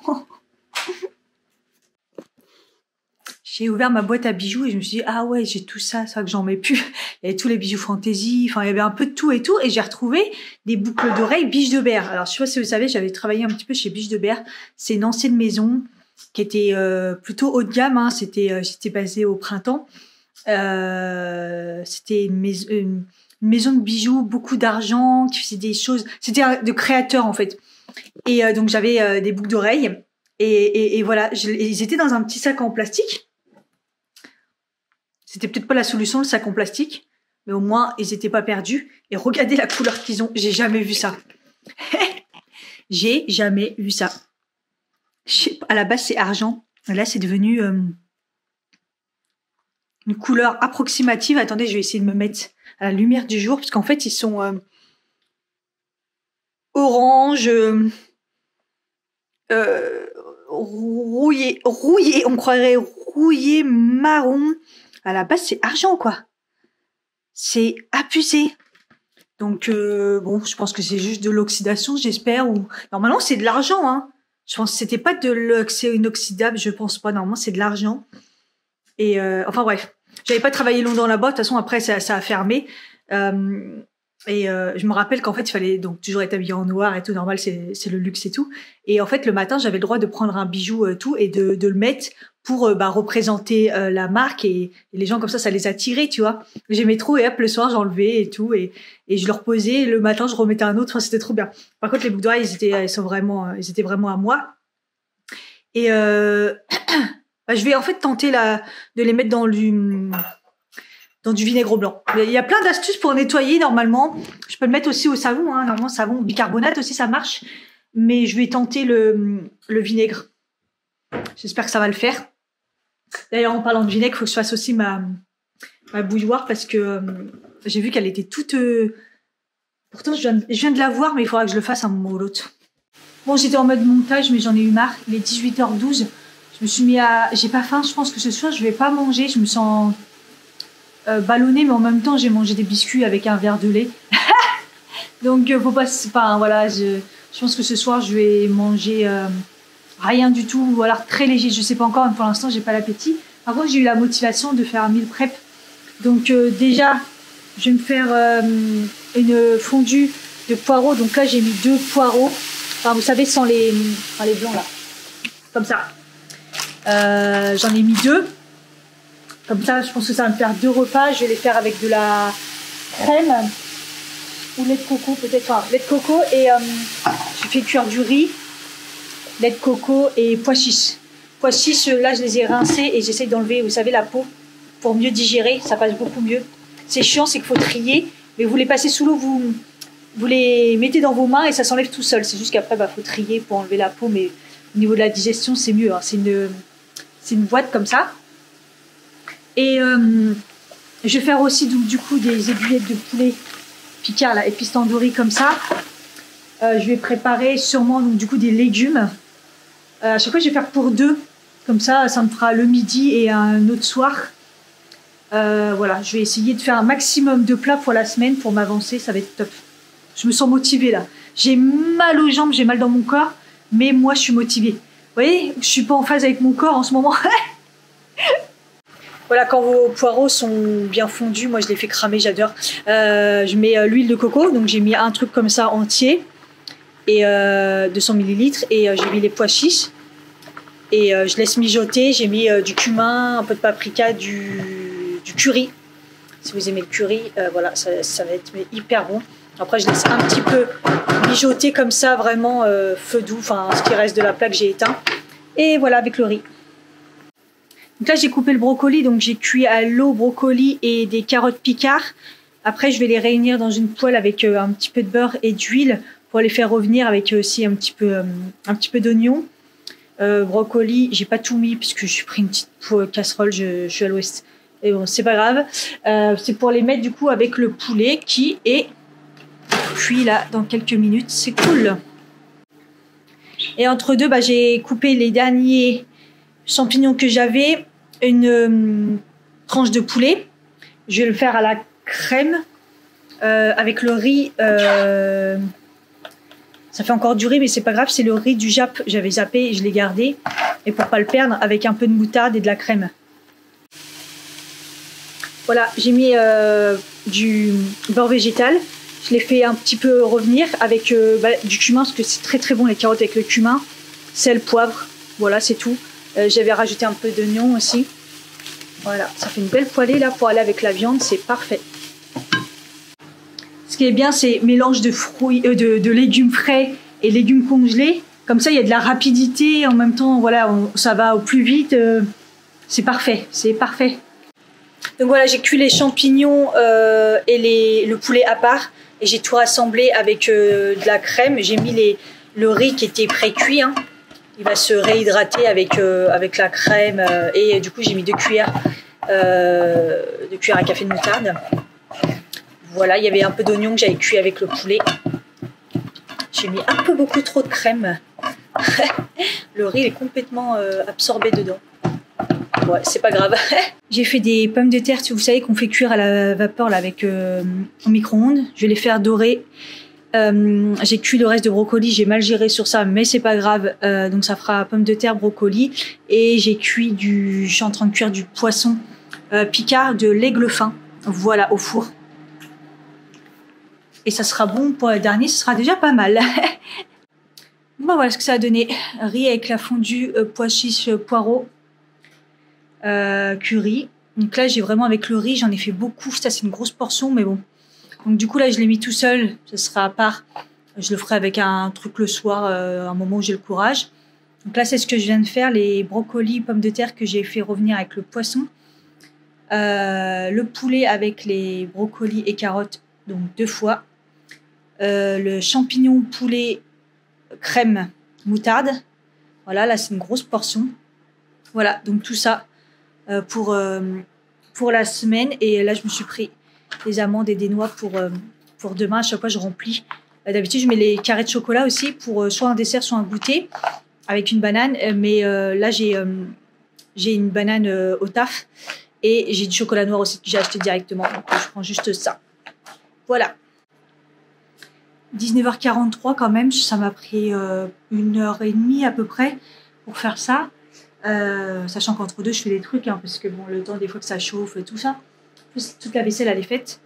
J'ai ouvert ma boîte à bijoux et je me suis dit, ah ouais, j'ai tout ça, c'est vrai que j'en mets plus. Il y avait tous les bijoux fantaisie, enfin, il y avait un peu de tout et tout. Et j'ai retrouvé des boucles d'oreilles Biche de Berre. Alors, je sais pas si vous savez, j'avais travaillé un petit peu chez Biche de Berre. C'est une ancienne maison qui était plutôt haut de gamme. Hein. J'étais basée au printemps. C'était une maison de bijoux, beaucoup d'argent, qui faisait des choses. C'était de créateurs, en fait. Et donc, j'avais des boucles d'oreilles. Et voilà, ils étaient dans un petit sac en plastique. C'était peut-être pas la solution, le sac en plastique, mais au moins, ils étaient pas perdus. Et regardez la couleur qu'ils ont. J'ai jamais vu ça. J'ai jamais vu ça. À la base, c'est argent. Là, c'est devenu une couleur approximative. Attendez, je vais essayer de me mettre à la lumière du jour, parce qu'en fait, ils sont orange, rouillé, on croirait rouillé, marron. À la base, c'est argent, quoi. C'est abusé. Donc, bon, je pense que c'est juste de l'oxydation, j'espère. Ou normalement, c'est de l'argent, hein. Je pense que c'était pas de l'oxy inoxydable, je pense pas. Normalement, c'est de l'argent. Et enfin, bref. J'avais pas travaillé longtemps là-bas. De toute façon, après, ça a fermé. Je me rappelle qu'en fait, il fallait donc toujours être habillé en noir et tout. Normal, c'est le luxe et tout. Et en fait, le matin, j'avais le droit de prendre un bijou tout et de le mettre pour représenter la marque et les gens comme ça les attirait, tu vois. J'aimais trop et hop, le soir, j'enlevais et tout et je le reposais. Le matin, je remettais un autre. Enfin, c'était trop bien. Par contre, les boucles d'oreilles, ils étaient vraiment à moi. Et je vais en fait tenter de les mettre dans du vinaigre blanc. Il y a plein d'astuces pour nettoyer normalement. Je peux le mettre aussi au savon. Hein. Normalement, savon bicarbonate aussi, ça marche. Mais je vais tenter le vinaigre. J'espère que ça va le faire. D'ailleurs, en parlant de vinaigre, il faut que je fasse aussi ma bouilloire parce que j'ai vu qu'elle était toute... Pourtant, je viens de la voir, mais il faudra que je le fasse à un moment ou l'autre. Bon, j'étais en mode montage, mais j'en ai eu marre. Il est 18h12. Je me suis mis à... J'ai pas faim. Je pense que ce soir, je vais pas manger. Je me sens... ballonnée, mais en même temps j'ai mangé des biscuits avec un verre de lait. Donc faut pas, enfin voilà, je pense que ce soir je vais manger rien du tout, ou alors très léger, je sais pas encore, mais pour l'instant j'ai pas l'appétit. Par contre j'ai eu la motivation de faire un meal prep, donc déjà je vais me faire une fondue de poireaux. Donc là j'ai mis 2 poireaux, enfin vous savez sans les blancs là, comme ça. J'en ai mis 2. Comme ça, je pense que ça va me faire 2 repas. Je vais les faire avec de la crème ou lait de coco, peut-être. Enfin, lait de coco et je fais cuire du riz, lait de coco et pois chiches. Pois chiches, là, je les ai rincés et j'essaye d'enlever, vous savez, la peau pour mieux digérer. Ça passe beaucoup mieux. C'est chiant, c'est qu'il faut trier, mais vous les passez sous l'eau, vous les mettez dans vos mains et ça s'enlève tout seul. C'est juste qu'après, faut trier pour enlever la peau, mais au niveau de la digestion, c'est mieux. Hein. C'est une boîte comme ça. Et je vais faire aussi du coup des aiguillettes de poulet Picard là, épices tandoori comme ça. Je vais préparer sûrement donc, du coup des légumes. À chaque fois je vais faire pour 2. Comme ça me fera le midi et un autre soir. Voilà, je vais essayer de faire un maximum de plats pour la semaine pour m'avancer, ça va être top. Je me sens motivée là. J'ai mal aux jambes, j'ai mal dans mon corps, mais moi je suis motivée. Vous voyez, je suis pas en phase avec mon corps en ce moment. Voilà, quand vos poireaux sont bien fondus, moi je les fais cramer, j'adore. Je mets l'huile de coco, donc j'ai mis un truc comme ça entier, et 200 ml, et j'ai mis les pois chiches, et je laisse mijoter. J'ai mis du cumin, un peu de paprika, du curry. Si vous aimez le curry, voilà, ça va être hyper bon. Après, je laisse un petit peu mijoter comme ça, vraiment feu doux, enfin ce qui reste de la plaque, j'ai éteint. Et voilà, avec le riz. Donc là, j'ai coupé le brocoli, donc j'ai cuit à l'eau brocoli et des carottes Picard. Après, je vais les réunir dans une poêle avec un petit peu de beurre et d'huile pour les faire revenir avec aussi un petit peu d'oignon. Brocoli, j'ai pas tout mis puisque j'ai pris une petite casserole, je suis à l'ouest. Et bon, c'est pas grave. C'est pour les mettre du coup avec le poulet qui est cuit là dans quelques minutes. C'est cool. Et entre deux, j'ai coupé les derniers champignons que j'avais. Une tranche de poulet. Je vais le faire à la crème avec le riz. Ça fait encore du riz, mais c'est pas grave. C'est le riz du Jap. J'avais zappé, je l'ai gardé. Et pour pas le perdre, avec un peu de moutarde et de la crème. Voilà, j'ai mis du beurre végétal. Je l'ai fait un petit peu revenir avec du cumin, parce que c'est très très bon les carottes avec le cumin. Sel, poivre, voilà, c'est tout. J'avais rajouté un peu d'oignon aussi. Voilà, ça fait une belle poêlée là pour aller avec la viande, c'est parfait. Ce qui est bien, c'est mélange de fruits, de légumes frais et légumes congelés. Comme ça, il y a de la rapidité. En même temps, voilà, ça va au plus vite. C'est parfait, c'est parfait. Donc voilà, j'ai cuit les champignons et le poulet à part. Et j'ai tout rassemblé avec de la crème. J'ai mis le riz qui était pré-cuit. Hein. Il va se réhydrater avec la crème. Et du coup, j'ai mis 2 cuillères à café de moutarde. Voilà, il y avait un peu d'oignon que j'avais cuit avec le poulet. J'ai mis un peu beaucoup trop de crème. Le riz est complètement absorbé dedans. Ouais, c'est pas grave. J'ai fait des pommes de terre, vous savez, qu'on fait cuire à la vapeur là, avec au micro-ondes. Je vais les faire dorer. J'ai cuit le reste de brocoli, j'ai mal géré sur ça, mais c'est pas grave. Donc ça fera pommes de terre, brocoli. Et j'ai cuit je suis en train de cuire du poisson picard de l'aigle fin. Voilà, au four. Et ça sera bon pour le dernier, ce sera déjà pas mal. Bon, voilà ce que ça a donné. Riz avec la fondue, pois chiches, poireaux. Curry. Donc là, j'ai vraiment avec le riz, j'en ai fait beaucoup. Ça, c'est une grosse portion, mais bon. Donc du coup, là, je l'ai mis tout seul. Ce sera à part. Je le ferai avec un truc le soir, un moment où j'ai le courage. Donc là, c'est ce que je viens de faire. Les brocolis, pommes de terre que j'ai fait revenir avec le poisson. Le poulet avec les brocolis et carottes, donc 2 fois. Le champignon poulet crème moutarde. Voilà, là, c'est une grosse portion. Voilà, donc tout ça. Pour la semaine, et là je me suis pris des amandes et des noix pour demain. À chaque fois je remplis. D'habitude je mets les carrés de chocolat aussi pour soit un dessert soit un goûter avec une banane, mais là j'ai une banane au taf et j'ai du chocolat noir aussi que j'ai acheté directement, donc je prends juste ça. Voilà, 19h43 quand même, ça m'a pris 1h30 à peu près pour faire ça. Sachant qu'entre deux je fais des trucs parce que bon, le temps des fois que ça chauffe tout ça, toute la vaisselle elle est faite.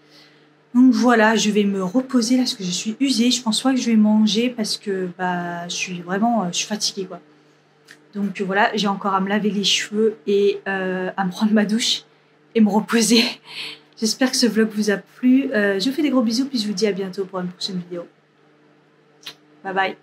Donc voilà, je vais me reposer là parce que je suis usée. Je pense pas que je vais manger parce que je suis fatiguée quoi. Donc voilà, j'ai encore à me laver les cheveux et à me prendre ma douche et me reposer. J'espère que ce vlog vous a plu. Je vous fais des gros bisous puis je vous dis à bientôt pour une prochaine vidéo. Bye bye.